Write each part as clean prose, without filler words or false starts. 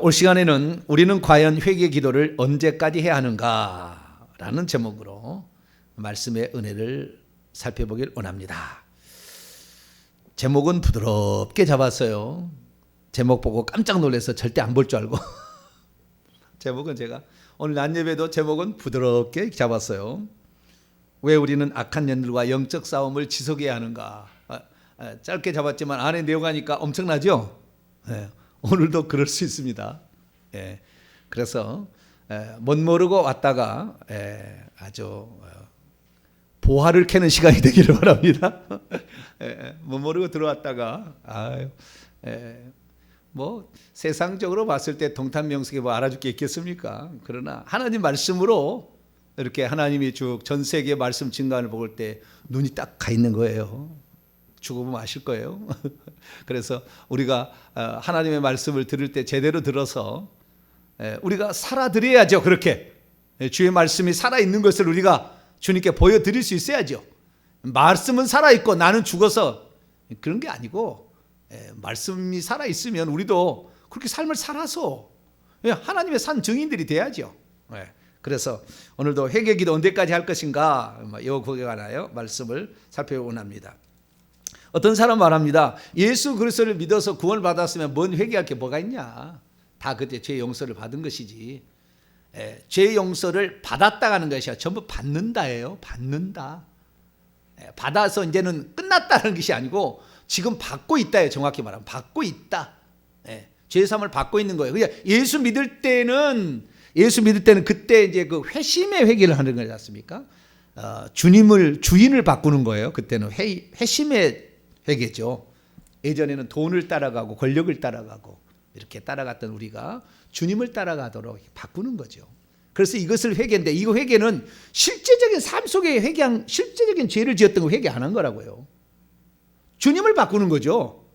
올 시간에는 우리는 과연 회개 기도를 언제까지 해야 하는가 라는 제목으로 말씀의 은혜를 살펴보길 원합니다. 제목은 부드럽게 잡았어요. 제목 보고 깜짝 놀라서 절대 안 볼 줄 알고 제목은 제가 오늘 낮 예배도 제목은 부드럽게 잡았어요. 왜 우리는 악한 년들과 영적 싸움을 지속해야 하는가. 짧게 잡았지만 안에 내용하니까 엄청나죠. 오늘도 그럴 수 있습니다. 그래서 못 모르고 왔다가 아주 보화를 캐는 시간이 되기를 바랍니다. 못 모르고 들어왔다가 뭐 세상적으로 봤을 때 동탄명색에 뭐 알아줄 게 있겠습니까? 그러나 하나님 말씀으로 이렇게 하나님이 쭉 전 세계 말씀 증거를 볼 때 눈이 딱 가 있는 거예요. 죽어보면 아실 거예요. 그래서 우리가 하나님의 말씀을 들을 때 제대로 들어서 우리가 살아드려야죠. 그렇게 주의 말씀이 살아있는 것을 우리가 주님께 보여드릴 수 있어야죠. 말씀은 살아있고 나는 죽어서 그런 게 아니고 말씀이 살아있으면 우리도 그렇게 삶을 살아서 하나님의 산 증인들이 돼야죠. 그래서 오늘도 회개기도 언제까지 할 것인가 이 거기에 관하여 말씀을 살펴보기 원합니다. 어떤 사람 말합니다. 예수 그리스도를 믿어서 구원을 받았으면 뭔 회개할 게 뭐가 있냐. 다 그때 죄 용서를 받은 것이지. 죄 용서를 받았다 하는 것이 전부 받는다예요. 받는다. 받아서 이제는 끝났다는 것이 아니고 지금 받고 있다예요. 정확히 말하면 받고 있다. 죄 사함을 받고 있는 거예요. 그냥 예수 믿을 때는 그때 이제 그 회심의 회개를 하는 거지 않습니까? 주인을 바꾸는 거예요. 그때는 회심의 회개죠. 예전에는 돈을 따라가고 권력을 따라가고 이렇게 따라갔던 우리가 주님을 따라가도록 바꾸는 거죠. 그래서 이것을 회개인데 이 회개는 실제적인 삶 속에 회개한 실제적인 죄를 지었던 거 회개 안 한 거라고요. 주님을 바꾸는 거죠.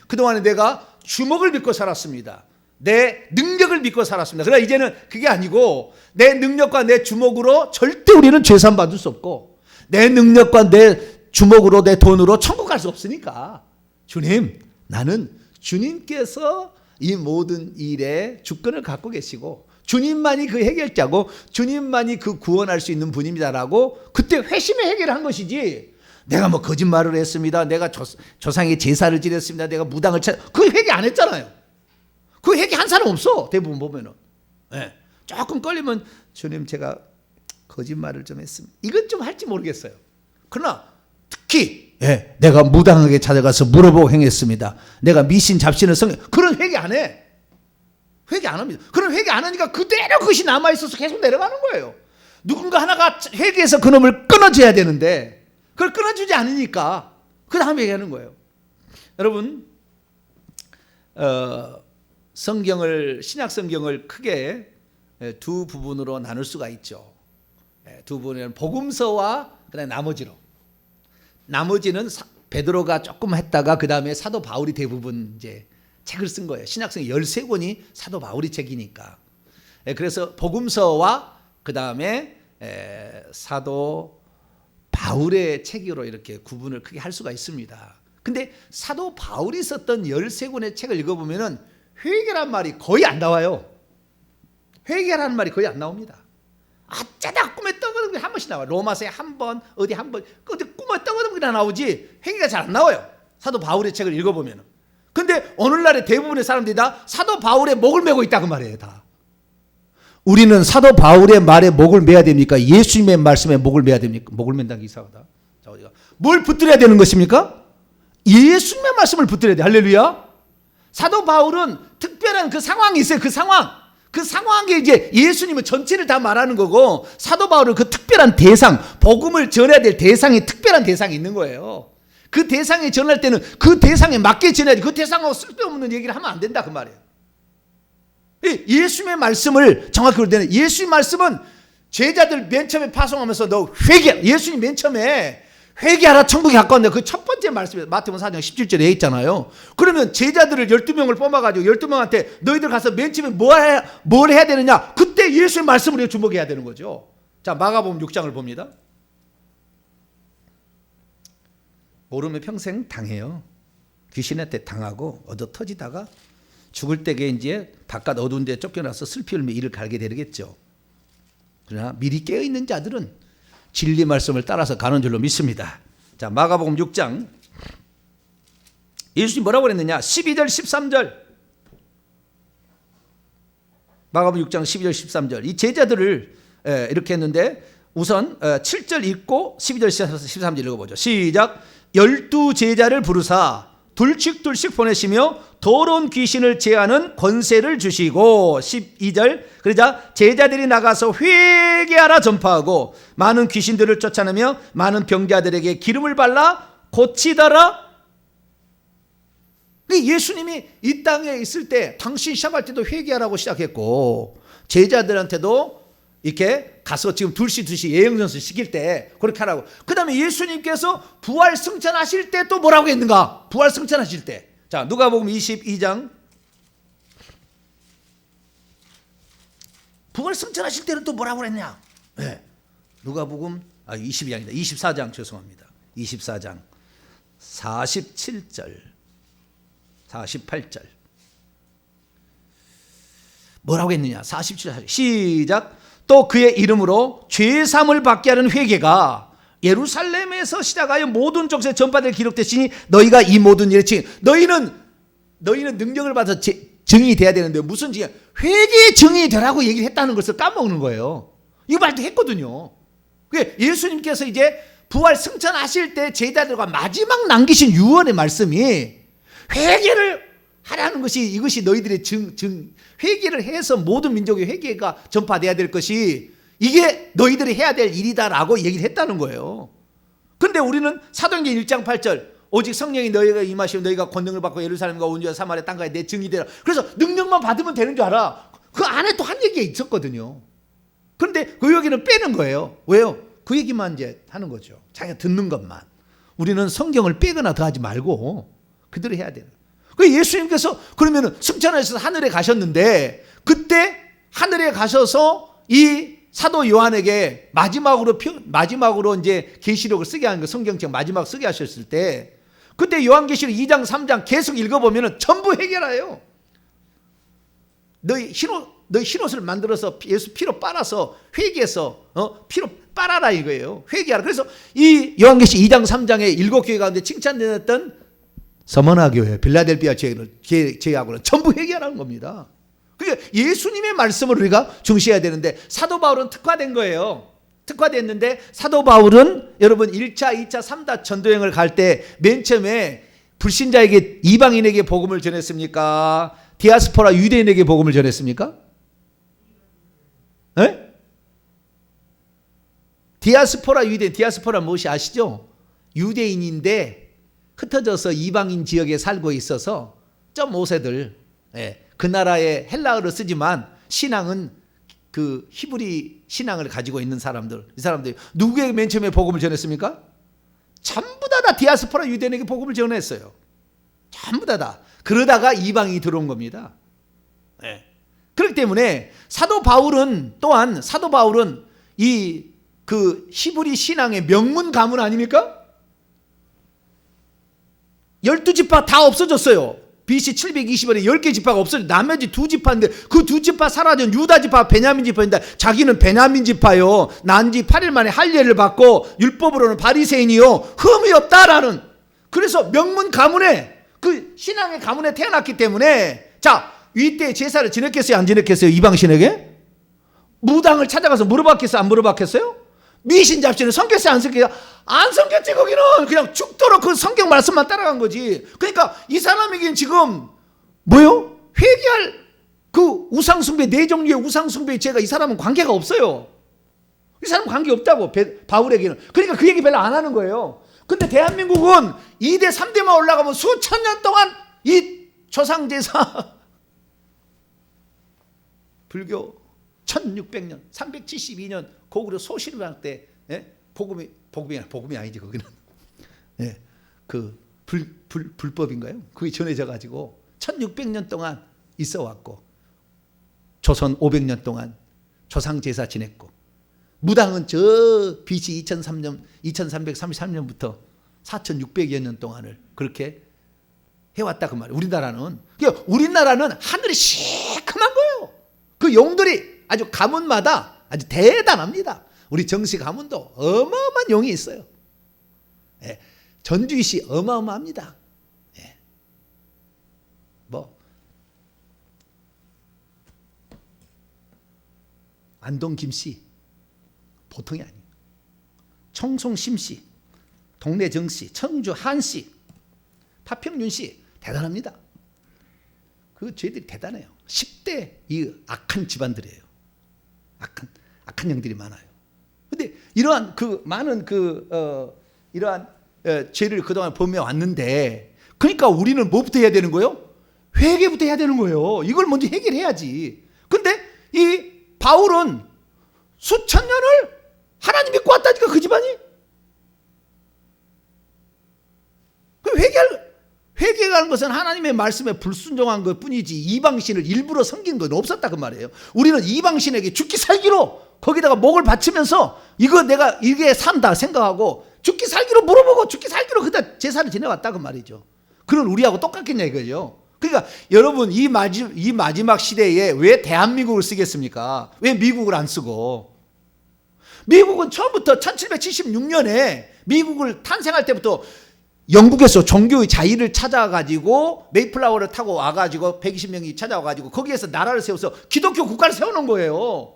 그동안에 내가 주먹을 믿고 살았습니다. 내 능력을 믿고 살았습니다. 그러나 이제는 그게 아니고 내 능력과 내 주먹으로 절대 우리는 죄산 받을 수 없고 내 능력과 내 주먹으로 내 돈으로 천국 갈 수 없으니까 주님, 나는 주님께서 이 모든 일에 주권을 갖고 계시고 주님만이 그 해결자고 주님만이 그 구원할 수 있는 분입니다라고 그때 회심의 해결을 한 것이지 내가 뭐 거짓말을 했습니다. 내가 조상의 제사를 지냈습니다. 내가 무당을 그 회개 안 했잖아요. 그 회개 한 사람 없어. 대부분 보면은. 조금 걸리면 주님 제가 거짓말을 좀 했습니다. 이건 좀 할지 모르겠어요. 그러나 특히 내가 무당에게 찾아가서 물어보고 행했습니다. 내가 미신 잡신을 그런 회개 안 해. 회개 안 합니다. 그런 회개 안 하니까 그대로 그것이 남아있어서 계속 내려가는 거예요. 누군가 하나가 회개해서 그놈을 끊어줘야 되는데 그걸 끊어주지 않으니까 그 다음에 얘기하는 거예요. 여러분 신약 성경을 크게 두 부분으로 나눌 수가 있죠. 두 부분은 복음서와 그다음에 나머지는 베드로가 조금 했다가 그 다음에 사도 바울이 대부분 이제 책을 쓴 거예요. 신약성 13권이 사도 바울이 책이니까. 그래서 복음서와 그 다음에 사도 바울의 책으로 이렇게 구분을 크게 할 수가 있습니다. 근데 사도 바울이 썼던 13권의 책을 읽어보면은 회개란 말이 거의 안 나와요. 회개라는 말이 거의 안 나옵니다. 어쩌다 꿈에 떠오르는 게 한 번씩 나와요. 로마서에 한 번, 어디 한 번, 어디 꿈에 떠오르는 게 나오지 회개가 잘 안 나와요. 사도 바울의 책을 읽어보면. 근데 오늘날의 대부분의 사람들이 다 사도 바울의 목을 메고 있다 그 말이에요. 다. 우리는 사도 바울의 말에 목을 매야 됩니까? 예수님의 말씀에 목을 매야 됩니까? 목을 맨다는 게 이상하다. 자, 우리가 뭘 붙들어야 되는 것입니까? 예수님의 말씀을 붙들어야 돼. 할렐루야. 사도 바울은 특별한 그 상황이 있어요. 그 상황에 이제 예수님은 전체를 다 말하는 거고 사도 바울은 그 특별한 대상, 복음을 전해야 될 대상이 특별한 대상이 있는 거예요. 그 대상에 전할 때는 그 대상에 맞게 전해야지 그 대상하고 쓸데없는 얘기를 하면 안 된다 그 말이에요. 예수님의 말씀을 정확히 볼 때는 예수님의 말씀은 제자들 맨 처음에 파송하면서 너 예수님 맨 처음에 회개하라 천국에 가까운데 그 첫 번째 말씀이 마태복음 4장 17절에 있잖아요. 그러면 제자들을 12명을 뽑아가지고 12명한테 너희들 가서 맨 처음에 뭘 해야 되느냐? 그때 예수의 말씀을 주목해야 되는 거죠. 자, 마가복음 6장을 봅니다. 모르면 평생 당해요. 귀신한테 당하고 얻어 터지다가 죽을 때에 이제 바깥 어두운 데 쫓겨나서 슬피 울며 이를 갈게 되겠죠. 그러나 미리 깨어 있는 자들은 진리 말씀을 따라서 가는 줄로 믿습니다. 자, 마가복음 6장 예수님이 뭐라고 그랬느냐? 12절 13절. 마가복음 6장 12절 13절. 이 제자들을 이렇게 했는데 우선 7절 읽고 12절 13절 읽어보죠. 시작. 12제자를 부르사 둘씩 보내시며 더러운 귀신을 제하는 권세를 주시고 12절. 그러자 제자들이 나가서 회개하라 전파하고 많은 귀신들을 쫓아내며 많은 병자들에게 기름을 발라 고치더라. 예수님이 이 땅에 있을 때 당신 시작할 때도 회개하라고 시작했고 제자들한테도 이렇게 가서 지금 둘씩 예영전수 시킬 때 그렇게 하라고. 그 다음에 예수님께서 부활 승천하실 때 또 뭐라고 했는가? 부활 승천하실 때. 자, 누가복음 22장. 부활 승천하실 때는 또 뭐라고 그랬냐? 네. 누가복음 22장입니다. 24장 죄송합니다. 24장 47절 48절 뭐라고 했느냐? 47절 시작. 또 그의 이름으로 죄사함을 받게 하는 회개가 예루살렘에서 시작하여 모든 족속에 전파될 기록됐으니 너희가 이 모든 일에 증인. 너희는 능력을 받아서 증인이 돼야 되는데 무슨 증인? 회개의 증인이 되라고 얘기를 했다는 것을 까먹는 거예요. 이 말도 했거든요. 예수님께서 이제 부활 승천하실 때 제자들과 마지막 남기신 유언의 말씀이 회개를 하라는 것이 이것이 너희들의 회개를 해서 모든 민족의 회개가 전파돼야 될 것이 이게 너희들이 해야 될 일이다라고 얘기를 했다는 거예요. 그런데 우리는 사도행전 1장 8절 오직 성령이 너희가 임하시면 너희가 권능을 받고 예루살렘과 온 유다 사마리아 땅까지 내 증인이 되라. 그래서 능력만 받으면 되는 줄 알아. 그 안에 또 한 얘기가 있었거든요. 그런데 그 여기는 빼는 거예요. 왜요? 그 얘기만 이제 하는 거죠. 자기가 듣는 것만. 우리는 성경을 빼거나 더하지 말고 그대로 해야 돼요. 예수님께서 그러면은 승천하셔서 하늘에 가셨는데 그때 하늘에 가셔서 이 사도 요한에게 마지막으로 이제 계시록을 쓰게 하는 거 성경책 마지막 쓰게 하셨을 때 그때 요한계시록 2장 3장 계속 읽어보면은 전부 해결해요. 너희 흰옷을 만들어서 예수 피로 빨아서 회개해서 피로 빨아라 이거예요. 회개하라. 그래서 이 요한계시록 2장 3장에 7교회 가운데 칭찬되었던 서머나 교회, 빌라델피아 제하고는 전부 회개하라는 겁니다. 그러니까 예수님의 말씀을 우리가 중시해야 되는데 사도 바울은 특화된 거예요. 특화됐는데 사도 바울은 여러분 1차, 2차, 3차 전도여행을 갈 때 맨 처음에 불신자에게 이방인에게 복음을 전했습니까? 디아스포라 유대인에게 복음을 전했습니까? 네? 디아스포라 유대인, 디아스포라 무엇이 아시죠? 유대인인데 흩어져서 이방인 지역에 살고 있어서 5세들 그 나라의 헬라어를 쓰지만 신앙은 그 히브리 신앙을 가지고 있는 사람들. 이 사람들이 누구에게 맨 처음에 복음을 전했습니까? 전부 다 디아스포라 유대인에게 복음을 전했어요. 전부 다. 그러다가 이방인이 들어온 겁니다. 그렇기 때문에 사도 바울은 이 그 히브리 신앙의 명문 가문 아닙니까? 12지파 다 없어졌어요. BC 720년에 10개 지파가 없어져 나머지 2지파인데 그 2지파 사라진 유다 지파 베냐민 지파인데 자기는 베냐민 지파요. 난 지 8일 만에 할례를 받고 율법으로는 바리새인이요. 흠이 없다라는 그래서 명문 가문에 그 신앙의 가문에 태어났기 때문에 자 이때 제사를 지냈겠어요? 안 지냈겠어요? 이방신에게? 무당을 찾아가서 물어봤겠어요? 안 물어봤겠어요? 미신 잡신을 섬겼어요? 안 섬겼어요? 안 섬겼지. 거기는 그냥 죽도록 그 성경 말씀만 따라간 거지. 그러니까 이 사람에게는 지금 뭐요? 회개할 그 우상숭배 네 종류의 우상숭배의 죄가 이 사람은 관계가 없어요. 이 사람은 관계 없다고 바울에게는. 그러니까 그 얘기 별로 안 하는 거예요. 근데 대한민국은 2대 3대만 올라가면 수천 년 동안 이 조상제사 불교 1600년 372년 고구려 소실왕 때 복음이 아니지 거기는 그 불법인가요? 그게 전해져 가지고 1600년 동안 있어 왔고 조선 500년 동안 조상 제사 지냈고 무당은 저 BC 2333년부터 4600여 년 동안을 그렇게 해왔다 그 말이에요. 우리나라는. 그러니까 우리나라는 하늘이 시커먼 거예요. 그 용들이 아주 가문마다 아주 대단합니다. 우리 정씨 가문도 어마어마한 용이 있어요. 예. 전주시 어마어마합니다. 예. 뭐 안동 김씨 보통이 아니에요. 청송 심씨, 동래 정씨, 청주 한씨, 파평윤씨 대단합니다. 그 저희들이 대단해요. 10대 이 악한 집안들이에요. 악한 영들이 많아요. 근데 이러한 그 많은 이러한 죄를 그동안 범해 왔는데, 그러니까 우리는 뭐부터 해야 되는 거예요? 회개부터 해야 되는 거예요. 이걸 먼저 해결해야지. 근데 이 바울은 수천 년을 하나님 믿고 왔다니까, 그 집안이. 회개하는 것은 하나님의 말씀에 불순종한 것 뿐이지 이방신을 일부러 섬긴 건 없었다 그 말이에요. 우리는 이방신에게 죽기 살기로 거기다가 목을 바치면서 이거 내가 이게 산다 생각하고 죽기 살기로 물어보고 죽기 살기로 그다 제사를 지내왔다 그 말이죠. 그런 우리하고 똑같겠냐 이거죠. 그러니까 여러분 이 마지막 시대에 왜 대한민국을 쓰겠습니까? 왜 미국을 안 쓰고? 미국은 처음부터 1776년에 미국을 탄생할 때부터 영국에서 종교의 자유를 찾아가지고 메이플라워를 타고 와가지고 120명이 찾아와가지고 거기에서 나라를 세워서 기독교 국가를 세워놓은 거예요.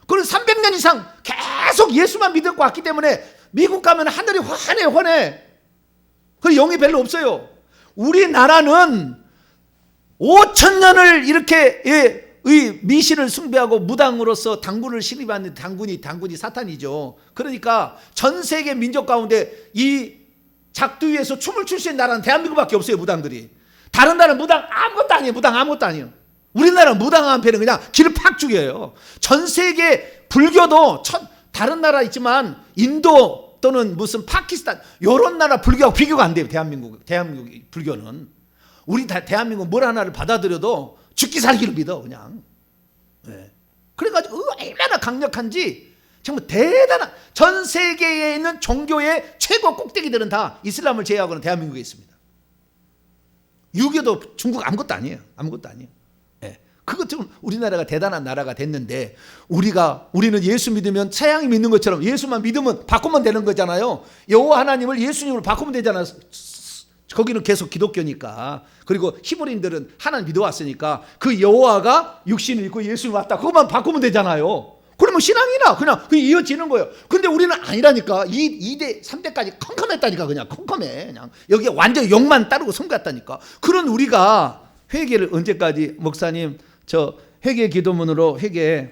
그래서 300년 이상 계속 예수만 믿고 왔기 때문에 미국 가면 하늘이 환해. 그 영이 별로 없어요. 우리나라는 5,000년을 이렇게 의 미신을 숭배하고 무당으로서 당군을 신입하는 당군이 사탄이죠. 그러니까 전 세계 민족 가운데 이 작두 위에서 춤을 출 수 있는 나라는 대한민국밖에 없어요. 무당들이. 다른 나라는 무당 아무것도 아니에요. 무당 아무것도 아니에요. 우리나라는 무당 한편은 그냥 길을 팍 죽여요. 전 세계 불교도 다른 나라 있지만 인도 또는 무슨 파키스탄 이런 나라 불교하고 비교가 안 돼요. 대한민국 불교는. 우리 대한민국 뭘 하나를 받아들여도 죽기 살기를 믿어 그냥. 네. 그래가지고 얼마나 강력한지 정말 대단한, 전 세계에 있는 종교의 최고 꼭대기들은 다 이슬람을 제외하고는 대한민국에 있습니다. 유교도 중국 아무것도 아니에요. 아무것도 아니에요. 네. 그것처럼 우리나라가 대단한 나라가 됐는데 우리는 예수 믿으면 서양이 믿는 것처럼 예수만 믿으면 바꾸면 되는 거잖아요. 여호와 하나님을 예수님으로 바꾸면 되잖아요. 거기는 계속 기독교니까. 그리고 히브리인들은 하나님 믿어왔으니까 그 여호와가 육신을 입고 예수님 왔다. 그것만 바꾸면 되잖아요. 그러면 신앙이나 그냥 이어지는 거예요. 근데 우리는 아니라니까. 2대 3대까지 컴컴했다니까. 그냥 컴컴해. 그냥 여기에 완전 욕만 따르고 섬겼다니까. 그런 우리가 회개를 언제까지, 목사님 저 회개 기도문으로 회개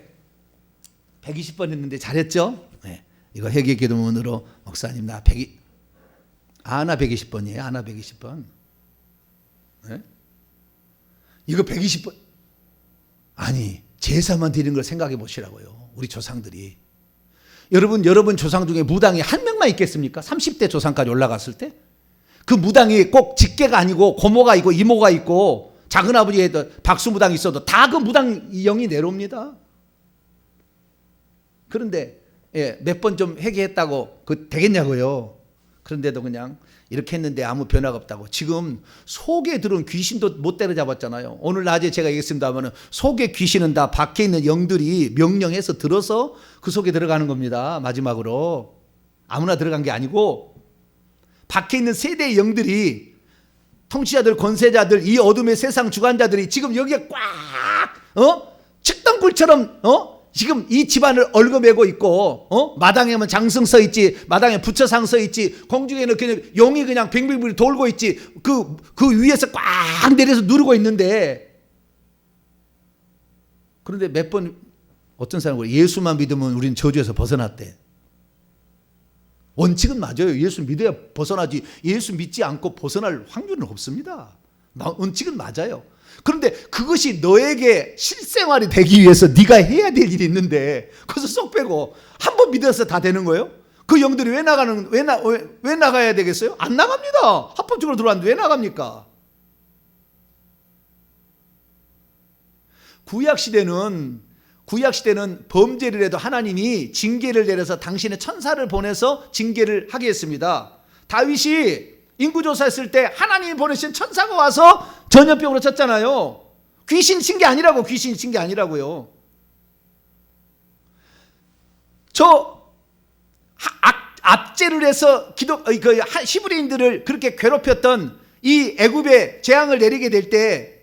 120번 했는데 잘했죠? 네. 이거 회개 기도문으로 목사님 나 120번이에요. 아나 120번. 네? 이거 120번. 아니 제사만 드리는 걸 생각해 보시라고요. 우리 조상들이. 여러분 조상 중에 무당이 한 명만 있겠습니까? 30대 조상까지 올라갔을 때? 그 무당이 꼭 직계가 아니고 고모가 있고 이모가 있고 작은아버지에도 박수무당이 있어도 다 그 무당 영이 내려옵니다. 그런데 몇 번 좀 회개했다고 그 되겠냐고요. 그런데도 그냥 이렇게 했는데 아무 변화가 없다고. 지금 속에 들어온 귀신도 못 때려잡았잖아요. 오늘 낮에 제가 얘기했습니다 하면은 속에 귀신은 다 밖에 있는 영들이 명령해서 들어서 그 속에 들어가는 겁니다. 마지막으로 아무나 들어간 게 아니고 밖에 있는 세대의 영들이, 통치자들, 권세자들, 이 어둠의 세상 주관자들이 지금 여기에 꽉 측덩굴처럼 지금 이 집안을 얽어매고 있고, 마당에는 장승 서 있지, 마당에 부처상 서 있지, 공중에는 그냥 용이 그냥 빙빙빙 돌고 있지, 그 위에서 꽉 내려서 누르고 있는데, 그런데 몇 번 어떤 사람은 예수만 믿으면 우리는 저주에서 벗어났대. 원칙은 맞아요. 예수 믿어야 벗어나지. 예수 믿지 않고 벗어날 확률은 없습니다. 원칙은 맞아요. 그런데 그것이 너에게 실생활이 되기 위해서 네가 해야 될 일이 있는데 그것을 쏙 빼고 한 번 믿어서 다 되는 거예요? 그 영들이 왜 나가야 되겠어요? 안 나갑니다. 합법적으로 들어왔는데 왜 나갑니까? 구약시대는 범죄를 해도 하나님이 징계를 내려서 당신의 천사를 보내서 징계를 하게 했습니다. 다윗이 인구조사했을 때 하나님이 보내신 천사가 와서 전염병으로 쳤잖아요. 귀신 친 게 아니라고, 귀신 친 게 아니라고요. 압제를 해서 히브리인들을 그렇게 괴롭혔던 이 애굽에 재앙을 내리게 될 때,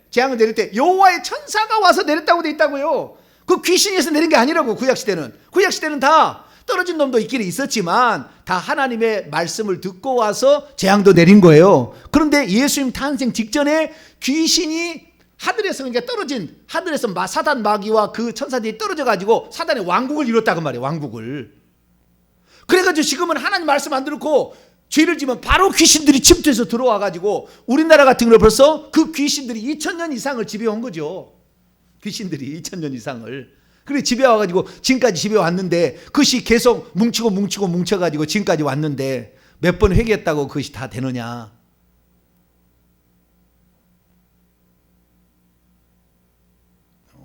재앙을 내릴 때 여호와의 천사가 와서 내렸다고 돼 있다고요. 그 귀신에서 내린 게 아니라고. 구약시대는 다 떨어진 놈도 있기는 있었지만 다 하나님의 말씀을 듣고 와서 재앙도 내린 거예요. 그런데 예수님 탄생 직전에 귀신이 하늘에서, 그러니까 떨어진 하늘에서 사단 마귀와 그 천사들이 떨어져 가지고 사단의 왕국을 이뤘다고 말이에요. 왕국을. 그래가지고 지금은 하나님 말씀 안 듣고 죄를 지면 바로 귀신들이 침투해서 들어와 가지고 우리나라 같은 경우 벌써 그 귀신들이 2000년 이상을 지배한 거죠. 귀신들이 2000년 이상을. 그래 지배와 가지고 지금까지 지배왔는데 그것이 계속 뭉쳐가지고 지금까지 왔는데 몇 번 회개했다고 그것이 다 되느냐.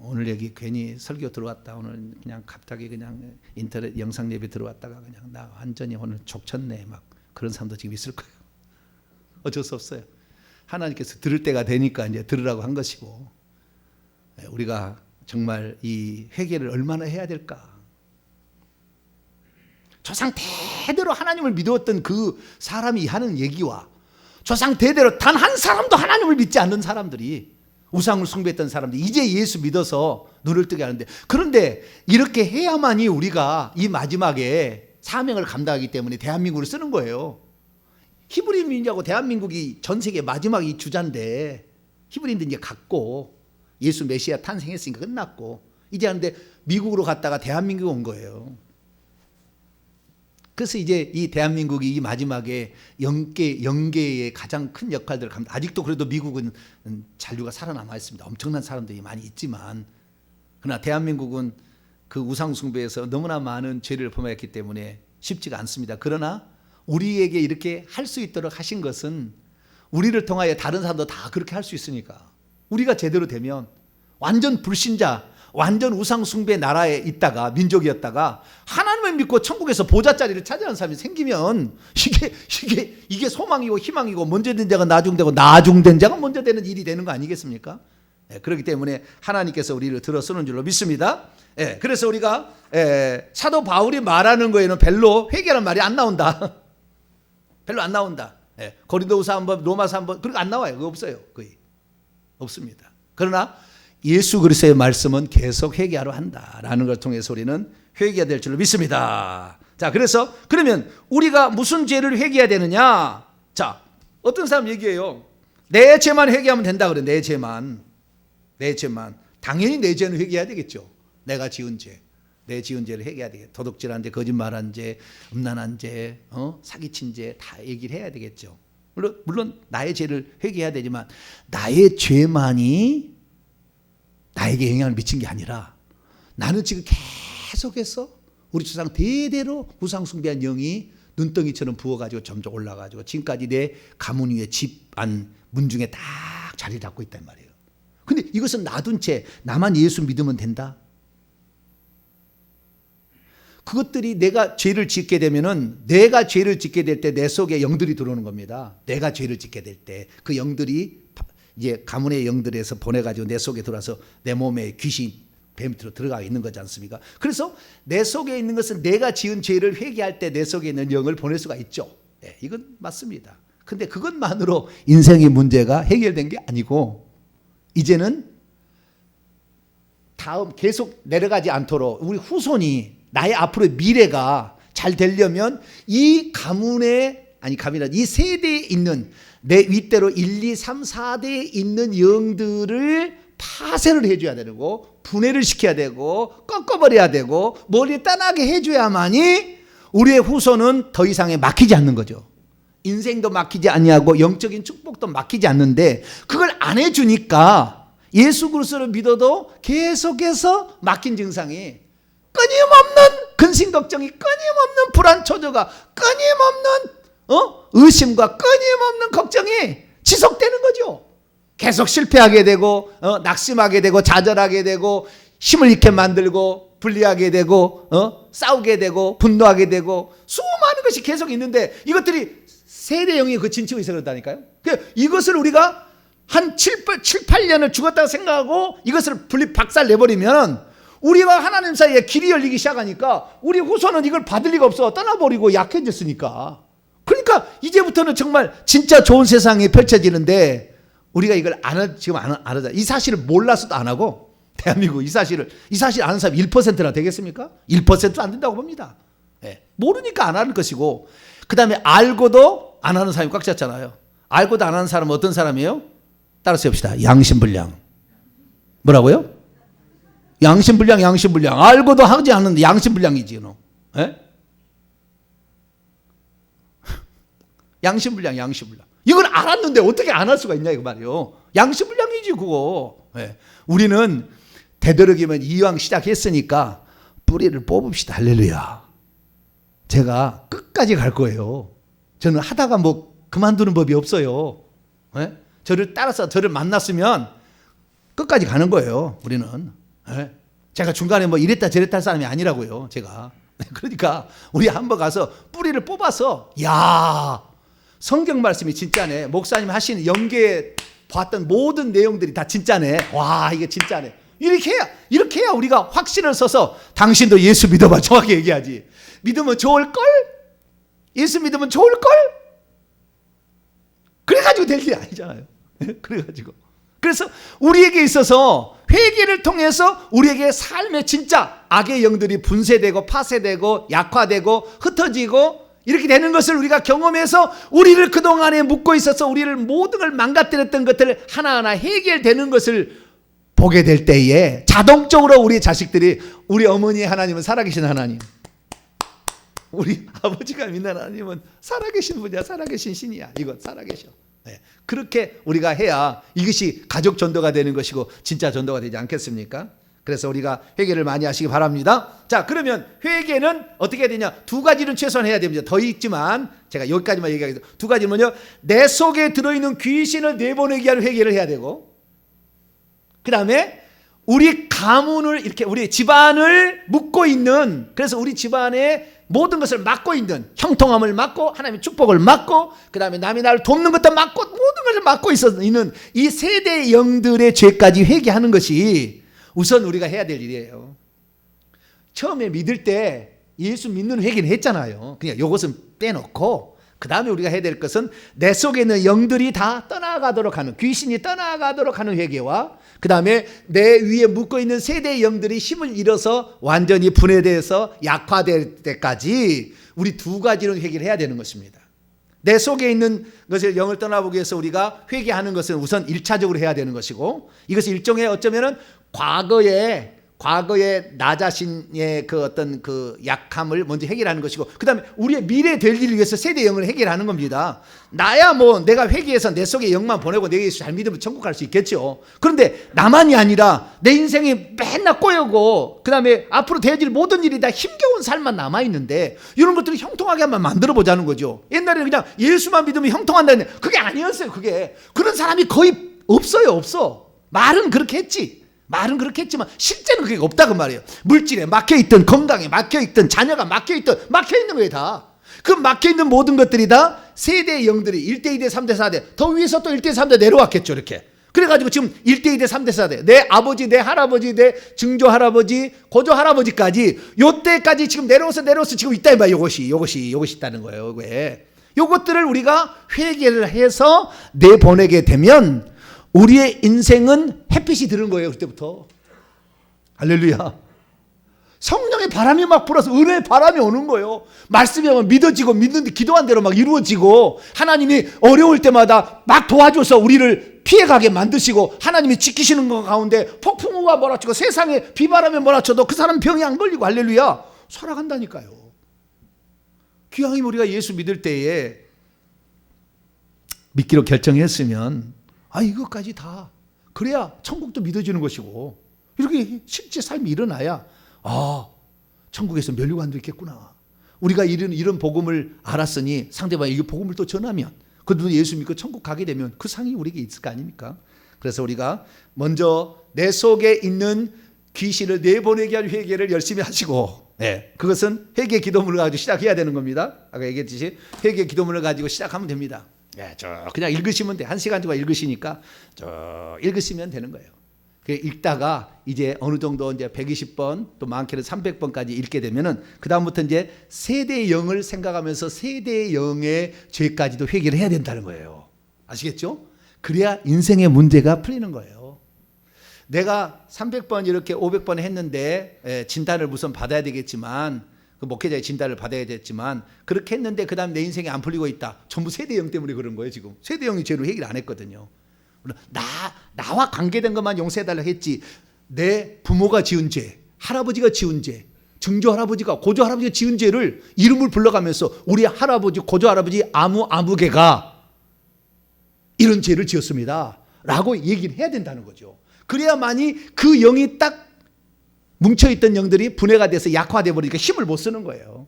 오늘 여기 괜히 설교 들어왔다. 오늘 그냥 갑자기 그냥 인터넷 영상 예배 들어왔다가 그냥 나 완전히 오늘 족쳤네 막 그런 사람도 지금 있을 거예요. 어쩔 수 없어요. 하나님께서 들을 때가 되니까 이제 들으라고 한 것이고, 우리가 정말 이 회개를 얼마나 해야 될까. 조상 대대로 하나님을 믿었던 그 사람이 하는 얘기와 조상 대대로 단 한 사람도 하나님을 믿지 않는 사람들이, 우상을 숭배했던 사람들이 이제 예수 믿어서 눈을 뜨게 하는데, 그런데 이렇게 해야만이 우리가 이 마지막에 사명을 감당하기 때문에 대한민국을 쓰는 거예요. 히브리인하고 대한민국이 전 세계 마지막 이 주자인데 히브리인들 이제 갔고 예수 메시아 탄생했으니까 끝났고 이제 하는데 미국으로 갔다가 대한민국 온 거예요. 그래서 이제 이 대한민국이 이 마지막에 영계의 가장 큰 역할들을 감당. 아직도 그래도 미국은 잔류가 살아남아 있습니다. 엄청난 사람들이 많이 있지만, 그러나 대한민국은 그 우상 숭배에서 너무나 많은 죄를 범했기 때문에 쉽지가 않습니다. 그러나 우리에게 이렇게 할 수 있도록 하신 것은 우리를 통하여 다른 사람도 다 그렇게 할 수 있으니까, 우리가 제대로 되면 완전 불신자, 완전 우상 숭배 나라에 있다가 민족이었다가 하나님을 믿고 천국에서 보좌 자리를 차지하는 사람이 생기면 이게 소망이고 희망이고, 먼저 된 자가 나중되고 나중된 자가 먼저 되는 일이 되는 거 아니겠습니까? 그렇기 때문에 하나님께서 우리를 들어 쓰는 줄로 믿습니다. 그래서 우리가 사도 바울이 말하는 거에는 별로 회개라는 말이 안 나온다. 별로 안 나온다. 고린도후서 한번, 로마서 한번, 그런 거 안 나와요. 그거 없어요. 거의 없습니다. 그러나 예수 그리스도의 말씀은 계속 회개하러 한다라는 걸 통해서 우리는 회개해야 될 줄로 믿습니다. 자, 그래서 그러면 우리가 무슨 죄를 회개해야 되느냐? 자, 어떤 사람 얘기해요. 내 죄만 회개하면 된다 그래. 내 죄만. 당연히 내 죄는 회개해야 되겠죠. 내가 지은 죄. 내 지은 죄를 회개해야 되겠죠. 도둑질한 죄, 거짓말한 죄, 음란한 죄, 사기친 죄 다 얘기를 해야 되겠죠. 물론 나의 죄를 회개해야 되지만 나의 죄만이 나에게 영향을 미친 게 아니라 나는 지금 계속해서 우리 조상 대대로 우상 숭배한 영이 눈덩이처럼 부어가지고 점점 올라가지고 지금까지 내 가문 위에 집안 문중에 딱 자리 잡고 있단 말이에요. 근데 이것은 놔둔 채 나만 예수 믿으면 된다? 그것들이 내가 죄를 짓게 되면은, 내가 죄를 짓게 될 때 내 속에 영들이 들어오는 겁니다. 내가 죄를 짓게 될 때 그 영들이 이제 가문의 영들에서 보내가지고 내 속에 들어와서 내 몸에 귀신 뱀 밑으로 들어가 있는 거지 않습니까? 그래서 내 속에 있는 것은 내가 지은 죄를 회개할 때 내 속에 있는 영을 보낼 수가 있죠. 이건 맞습니다. 근데 그것만으로 인생의 문제가 해결된 게 아니고, 이제는 다음 계속 내려가지 않도록 우리 후손이, 나의 앞으로의 미래가 잘 되려면 이 가문에, 이 세대에 있는 내 윗대로 1, 2, 3, 4대에 있는 영들을 파쇄를 해줘야 되고, 분해를 시켜야 되고, 꺾어버려야 되고, 머리에 따나게 해줘야만이 우리의 후손은 더 이상에 막히지 않는 거죠. 인생도 막히지 아니하고 영적인 축복도 막히지 않는데, 그걸 안 해주니까 예수 그리스도를 믿어도 계속해서 막힌 증상이, 끊임없는 근심 걱정이, 끊임없는 불안 초조가, 끊임없는 의심과 끊임없는 걱정이 지속되는 거죠. 계속 실패하게 되고, 낙심하게 되고, 좌절하게 되고, 힘을 잃게 만들고, 불리하게 되고, 싸우게 되고, 분노하게 되고, 수많은 것이 계속 있는데, 이것들이 세대 영이 그 진치고 있어 그렇다니까요. 이것을 우리가 한 7, 8년을 죽었다고 생각하고 이것을 박살 내버리면 우리와 하나님 사이에 길이 열리기 시작하니까 우리 후손은 이걸 받을 리가 없어. 떠나버리고 약해졌으니까. 그러니까 이제부터는 정말 진짜 좋은 세상이 펼쳐지는데 우리가 이걸 지금 안 하자. 이 사실을 몰라서도 안 하고 대한민국 이 사실 아는 사람이 1%나 되겠습니까? 1%도 안 된다고 봅니다. 네. 모르니까 안 하는 것이고 그 다음에 알고도 안 하는 사람이 꽉 찼잖아요. 알고도 안 하는 사람은 어떤 사람이에요? 따라서 해봅시다. 양심불량. 뭐라고요? 양심불량. 알고도 하지 않는데 양심불량이지. 너. 예? 양심불량. 이걸 알았는데 어떻게 안 할 수가 있냐 이거 말이에요. 양심불량이지 그거. 예. 우리는 되도록이면 이왕 시작했으니까 뿌리를 뽑읍시다. 할렐루야. 제가 끝까지 갈 거예요. 저는 하다가 뭐 그만두는 법이 없어요. 예? 저를 따라서 저를 만났으면 끝까지 가는 거예요. 우리는. 예? 제가 중간에 뭐 이랬다 저랬다 할 사람이 아니라고요. 제가. 그러니까 우리 한번 가서 뿌리를 뽑아서 야 성경 말씀이 진짜네. 목사님 하시는 연계에 봤던 모든 내용들이 다 진짜네. 와 이게 진짜네. 이렇게 해야 우리가 확신을 써서 당신도 예수 믿어봐. 정확히 얘기하지. 믿으면 좋을걸? 예수 믿으면 좋을걸? 그래가지고 될 일이 아니잖아요. 그래서 우리에게 있어서 회개를 통해서 우리에게 삶의 진짜 악의 영들이 분쇄되고 파쇄되고 약화되고 흩어지고 이렇게 되는 것을 우리가 경험해서 우리를 그동안에 묶고 있어서 우리를 모든 걸 망가뜨렸던 것들 하나하나 해결되는 것을 보게 될 때에 자동적으로 우리 자식들이 우리 어머니의 하나님은 살아계신 하나님, 우리 아버지가 믿는 하나님은 살아계신 분이야. 살아계신 신이야. 이건 살아계셔. 네. 그렇게 우리가 해야 이것이 가족 전도가 되는 것이고 진짜 전도가 되지 않겠습니까? 그래서 우리가 회개를 많이 하시기 바랍니다. 자, 그러면 회개는 어떻게 해야 되냐? 두 가지는 최소한 해야 됩니다. 더 있지만 제가 여기까지만 얘기하겠습니다. 두 가지는 뭐냐? 내 속에 들어있는 귀신을 내보내기 위한 회개를 해야 되고, 그 다음에 우리 가문을 이렇게 우리 집안을 묶고 있는, 그래서 우리 집안에 모든 것을 막고 있는 형통함을 막고 하나님의 축복을 막고 그 다음에 남이 나를 돕는 것도 막고 모든 것을 막고 있는 이 세대 영들의 죄까지 회개하는 것이 우선 우리가 해야 될 일이에요. 처음에 믿을 때 예수 믿는 회개는 했잖아요. 그냥 이것은 빼놓고 그 다음에 우리가 해야 될 것은 내 속에 있는 영들이 다 떠나가도록 하는, 귀신이 떠나가도록 하는 회개와 그 다음에 내 위에 묶고 있는 세대의 영들이 힘을 잃어서 완전히 분해돼서 약화될 때까지 우리 두 가지로 회개를 해야 되는 것입니다. 내 속에 있는 것을 영을 떠나보기 위해서 우리가 회개하는 것은 우선 1차적으로 해야 되는 것이고, 이것이 일종의 어쩌면은 과거에 나 자신의 그 어떤 그 약함을 먼저 해결하는 것이고, 그 다음에 우리의 미래 될 일을 위해서 세대 영을 해결하는 겁니다. 나야 뭐 내가 회개해서 내 속에 영만 보내고 내 예수 잘 믿으면 천국 갈 수 있겠죠. 그런데 나만이 아니라 내 인생이 맨날 꼬여고 그 다음에 앞으로 되어질 모든 일이 다 힘겨운 삶만 남아있는데 이런 것들을 형통하게 한번 만들어 보자는 거죠. 옛날에는 그냥 예수만 믿으면 형통한다는, 그게 아니었어요. 그런 사람이 거의 없어. 말은 그렇게 했지만 실제는 그게 없다 그 말이에요. 물질에 막혀있든 건강에 막혀있든 자녀가 막혀있든 막혀있는 거예요 다. 그 막혀있는 모든 것들이 다 세대의 영들이 1대 2대 3대 4대 더 위에서 또 1대 3대 내려왔겠죠. 이렇게 그래가지고 지금 1대 2대 3대 4대 내 아버지 내 할아버지 내 증조 할아버지 고조 할아버지까지 요때까지 지금 내려와서 지금 있다 이봐. 요것이 있다는 거예요. 요것들을 우리가 회개를 해서 내보내게 되면 우리의 인생은 햇빛이 드는 거예요. 그때부터. 할렐루야. 성령의 바람이 막 불어서 은혜의 바람이 오는 거예요. 말씀이 막 믿어지고 믿는데 기도한 대로 막 이루어지고, 하나님이 어려울 때마다 막 도와줘서 우리를 피해가게 만드시고, 하나님이 지키시는 것 가운데 폭풍우가 몰아치고 세상에 비바람에 몰아쳐도 그 사람 병이 안 걸리고, 할렐루야, 살아간다니까요. 기왕이면 우리가 예수 믿을 때에 믿기로 결정했으면 이것까지 다 그래야 천국도 믿어지는 것이고, 이렇게 실제 삶이 일어나야 천국에서 면류관도 있겠구나. 우리가 이런 복음을 알았으니 상대방이 이 복음을 또 전하면 그들도 예수 믿고 천국 가게 되면 그 상이 우리에게 있을 거 아닙니까? 그래서 우리가 먼저 내 속에 있는 귀신을 내보내게 할 회개를 열심히 하시고, 예, 그것은 회개 기도문을 가지고 시작해야 되는 겁니다. 아까 얘기했듯이 회개 기도문을 가지고 시작하면 됩니다. 예, 그냥 읽으시면 돼. 1시간 동안 읽으시니까 읽으시면 되는 거예요. 읽다가 이제 어느 정도 이제 120번 또 많게는 300번까지 읽게 되면은 그 다음부터 이제 세대의 영을 생각하면서 세대의 영의 죄까지도 회개를 해야 된다는 거예요. 아시겠죠? 그래야 인생의 문제가 풀리는 거예요. 내가 300번 이렇게 500번 했는데 진단을 우선 받아야 되겠지만 그 목회자의 진단을 받아야 되겠지만 그렇게 했는데 그 다음 내 인생이 안 풀리고 있다. 전부 세대 영 때문에 그런 거예요. 지금 세대 영이 죄를 해결 안 했거든요. 나와 관계된 것만 용서해달라고 했지 내 부모가 지은 죄, 할아버지가 지은 죄, 증조 할아버지가 고조 할아버지가 지은 죄를 이름을 불러가면서 우리 할아버지 고조 할아버지 아무개가 이런 죄를 지었습니다 라고 얘기를 해야 된다는 거죠. 그래야만이 그 영이 딱 뭉쳐있던 영들이 분해가 돼서 약화돼 버리니까 힘을 못 쓰는 거예요.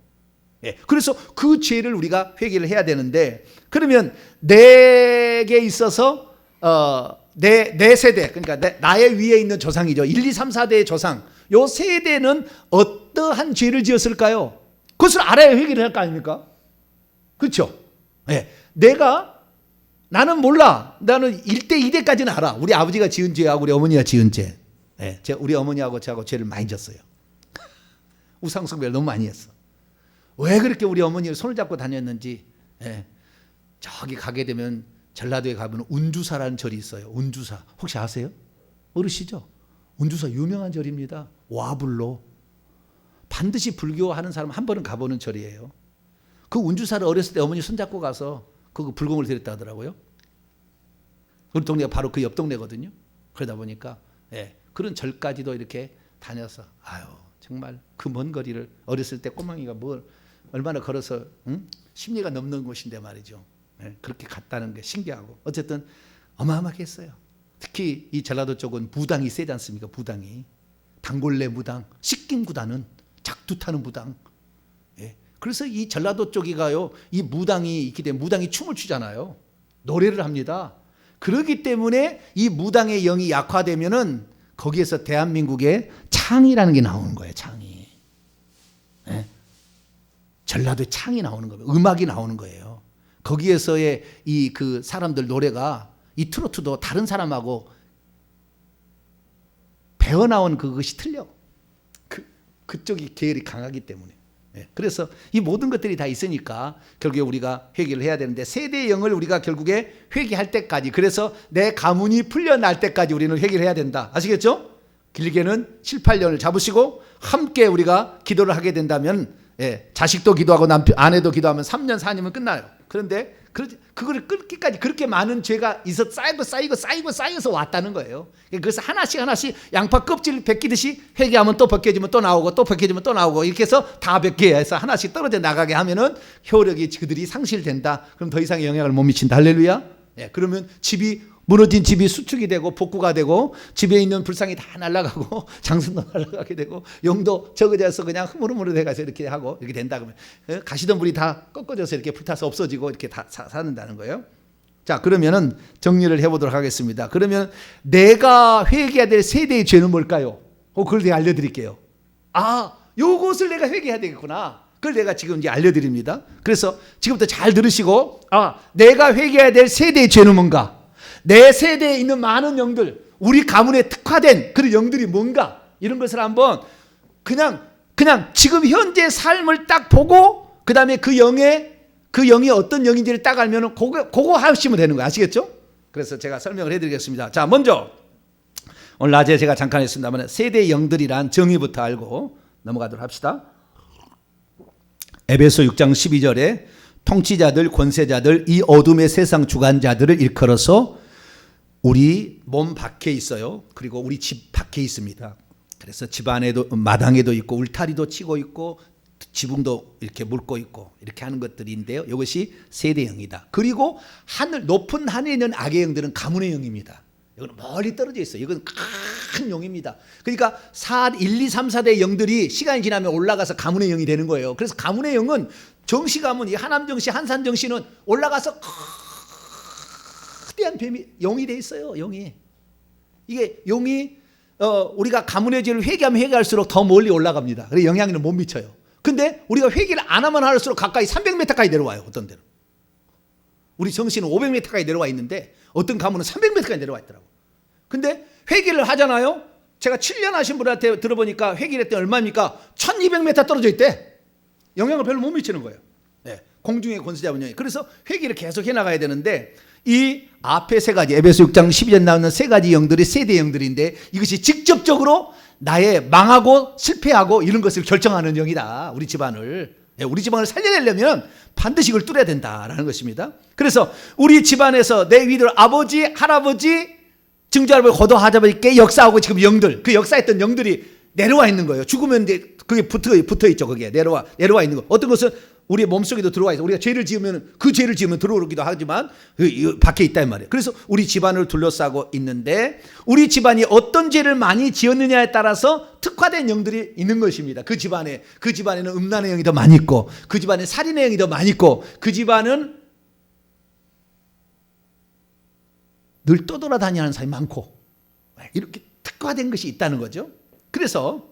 예, 그래서 그 죄를 우리가 회개를 해야 되는데 그러면 내게 있어서 내 세대, 그러니까 나의 위에 있는 조상이죠. 1, 2, 3, 4대의 조상. 요 세대는 어떠한 죄를 지었을까요? 그것을 알아야 회개를 할 거 아닙니까? 그렇죠? 예. 나는 몰라. 나는 1대, 2대까지는 알아. 우리 아버지가 지은 죄하고 우리 어머니가 지은 죄. 예. 우리 어머니하고 저하고 죄를 많이 졌어요. 우상숭배를 너무 많이 했어. 왜 그렇게 우리 어머니를 손을 잡고 다녔는지. 예. 저기 가게 되면 전라도에 가면 운주사라는 절이 있어요. 운주사. 혹시 아세요? 모르시죠? 운주사 유명한 절입니다. 와불로. 반드시 불교하는 사람 한 번은 가보는 절이에요. 그 운주사를 어렸을 때 어머니 손잡고 가서 그 불공을 드렸다 하더라고요. 우리 동네가 바로 그 옆 동네거든요. 그러다 보니까 그런 절까지도 이렇게 다녀서 정말 그 먼 거리를 어렸을 때 꼬망이가 얼마나 걸어서 심리가 넘는 곳인데 말이죠. 그렇게 갔다는 게 신기하고 어쨌든 어마어마하게 했어요. 특히 이 전라도 쪽은 무당이 세지 않습니까? 무당이 단골레 무당, 식김구다는 작두 타는 무당. 그래서 이 전라도 쪽이가요, 이 무당이 있기 때문에 무당이 춤을 추잖아요. 노래를 합니다. 그렇기 때문에 이 무당의 영이 약화되면은 거기에서 대한민국의 창이라는 게 나오는 거예요. 창이. 전라도의 창이 나오는 거예요. 음악이 나오는 거예요. 거기에서의 이 그 사람들 노래가 이 트로트도 다른 사람하고 배어나온 그것이 틀려. 그쪽이 계열이 강하기 때문에. 그래서 이 모든 것들이 다 있으니까 결국에 우리가 회개를 해야 되는데 세대의 영을 우리가 결국에 회개할 때까지, 그래서 내 가문이 풀려날 때까지 우리는 회개를 해야 된다. 아시겠죠? 길게는 7, 8년을 잡으시고 함께 우리가 기도를 하게 된다면 자식도 기도하고 아내도 기도하면 3년 4년이면 끝나요. 그런데 그거를 끊기까지 그렇게 많은 죄가 있어 쌓여서 왔다는 거예요. 그래서 하나씩 양파 껍질 벗기듯이 회개하면 또 벗겨지면 또 나오고 또 벗겨지면 또 나오고 이렇게 해서 다 벗겨서 하나씩 떨어져 나가게 하면은 효력이 그들이 상실된다. 그럼 더 이상 영향을 못 미친다. 할렐루야. 그러면 무너진 집이 수축이 되고 복구가 되고 집에 있는 불상이 다 날아가고 장승도 날아가게 되고 영도 적어져서 그냥 흐물흐물해가서 이렇게 하고 이렇게 된다. 그러면 가시던 불이 다 꺾어져서 이렇게 불타서 없어지고 이렇게 다 사는다는 거예요. 자, 그러면은 정리를 해보도록 하겠습니다. 그러면 내가 회개해야 될 세대의 죄는 뭘까요? 그걸 내가 알려드릴게요. 요것을 내가 회개해야 되겠구나. 그걸 내가 지금 이제 알려드립니다. 그래서 지금부터 잘 들으시고 내가 회개해야 될 세대의 죄는 뭔가? 내 세대에 있는 많은 영들, 우리 가문에 특화된 그런 영들이 뭔가, 이런 것을 한번 그냥 지금 현재 삶을 딱 보고 그 다음에 그 영이 어떤 영인지를 딱 알면은 그거 하시면 되는 거예요. 아시겠죠? 그래서 제가 설명을 해드리겠습니다. 자, 먼저 오늘 낮에 제가 잠깐 했습니다만 세대의 영들이란 정의부터 알고 넘어가도록 합시다. 에베소 6장 12절에 통치자들, 권세자들, 이 어둠의 세상 주관자들을 일컬어서 우리 몸 밖에 있어요. 그리고 우리 집 밖에 있습니다. 그래서 집 안에도 마당에도 있고 울타리도 치고 있고 지붕도 이렇게 물고 있고 이렇게 하는 것들인데요. 이것이 세대 영이다. 그리고 높은 하늘에 있는 악의 영들은 가문의 영입니다. 이건 멀리 떨어져 있어요. 이건 큰 영입니다. 그러니까 1, 2, 3, 4대 영들이 시간이 지나면 올라가서 가문의 영이 되는 거예요. 그래서 가문의 영은 정시 가문, 이 하남정시, 한산정시는 올라가서 거대한 뱀이 영이 돼 있어요. 이게 영이 우리가 가문의 죄를 회개하면 회개할수록 더 멀리 올라갑니다. 그래서 영향력을 못 미쳐요. 근데 우리가 회개를 안 하면 할수록 가까이 300m까지 내려와요. 어떤 데는. 우리 정신은 500m까지 내려와 있는데 어떤 가문은 300m까지 내려와 있더라고요. 근데 회개를 하잖아요. 제가 7년 하신 분한테 들어보니까 회개를 했더니 얼마입니까? 1200m 떨어져 있대. 영향을 별로 못 미치는 거예요. 네. 공중의 권세 잡은 영이. 그래서 회개를 계속 해나가야 되는데 이 앞에 세 가지, 에베소 6장 12절 나오는 세 가지 영들이 세대 영들인데 이것이 직접적으로 나의 망하고 실패하고 이런 것을 결정하는 영이다. 우리 집안을. 우리 집안을 살려내려면 반드시 이걸 뚫어야 된다라는 것입니다. 그래서 우리 집안에서 내 위로 아버지, 할아버지, 증조할아버지, 고도하자버지께 역사하고 지금 영들, 그 역사했던 영들이 내려와 있는 거예요. 죽으면 이제 그게 붙어 있죠. 그게 내려와 있는 거. 어떤 것은 우리 몸속에도 들어와 있어. 우리가 죄를 지으면 그 죄를 지으면 들어오기도 하지만 밖에 있단 말이에요. 그래서 우리 집안을 둘러싸고 있는데 우리 집안이 어떤 죄를 많이 지었느냐에 따라서 특화된 영들이 있는 것입니다. 그 집안에는 음란의 영이 더 많이 있고 그 집안에 살인의 영이 더 많이 있고 그 집안은 늘 떠돌아다니는 사람이 많고 이렇게 특화된 것이 있다는 거죠. 그래서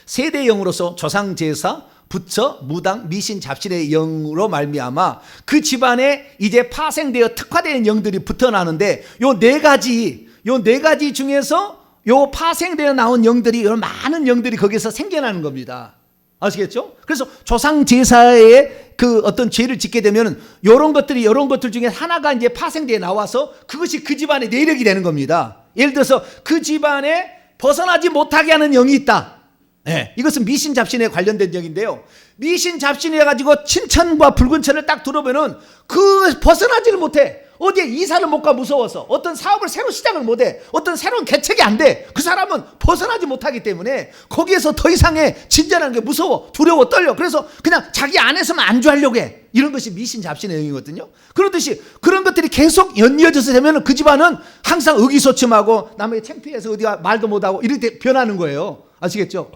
세대 영으로서 조상제사, 부처, 무당, 미신, 잡신의 영으로 말미암아 그 집안에 이제 파생되어 특화된 영들이 붙어나는데 요 네 가지 중에서 요 파생되어 나온 영들이 여러 많은 영들이 거기서 생겨나는 겁니다. 아시겠죠? 그래서 조상제사에 그 어떤 죄를 짓게 되면 이런 것들 중에 하나가 이제 파생되어 나와서 그것이 그 집안의 내력이 되는 겁니다. 예를 들어서 그 집안에 벗어나지 못하게 하는 영이 있다. 네, 이것은 미신 잡신에 관련된 영인데요. 미신 잡신이 해가지고 친천과 붉은 천을 딱 들어보면 그 벗어나지를 못해. 어디에 이사를 못 가 무서워서 어떤 사업을 새로 시작을 못해. 어떤 새로운 개척이 안 돼. 그 사람은 벗어나지 못하기 때문에 거기에서 더 이상의 진전하는 게 무서워, 두려워, 떨려. 그래서 그냥 자기 안에서만 안주하려고 해. 이런 것이 미신 잡신의 영이거든요. 그렇듯이 그런 것들이 계속 연이어져서 되면 그 집안은 항상 의기소침하고 남에게 창피해서 어디가 말도 못하고 이렇게 변하는 거예요. 아시겠죠?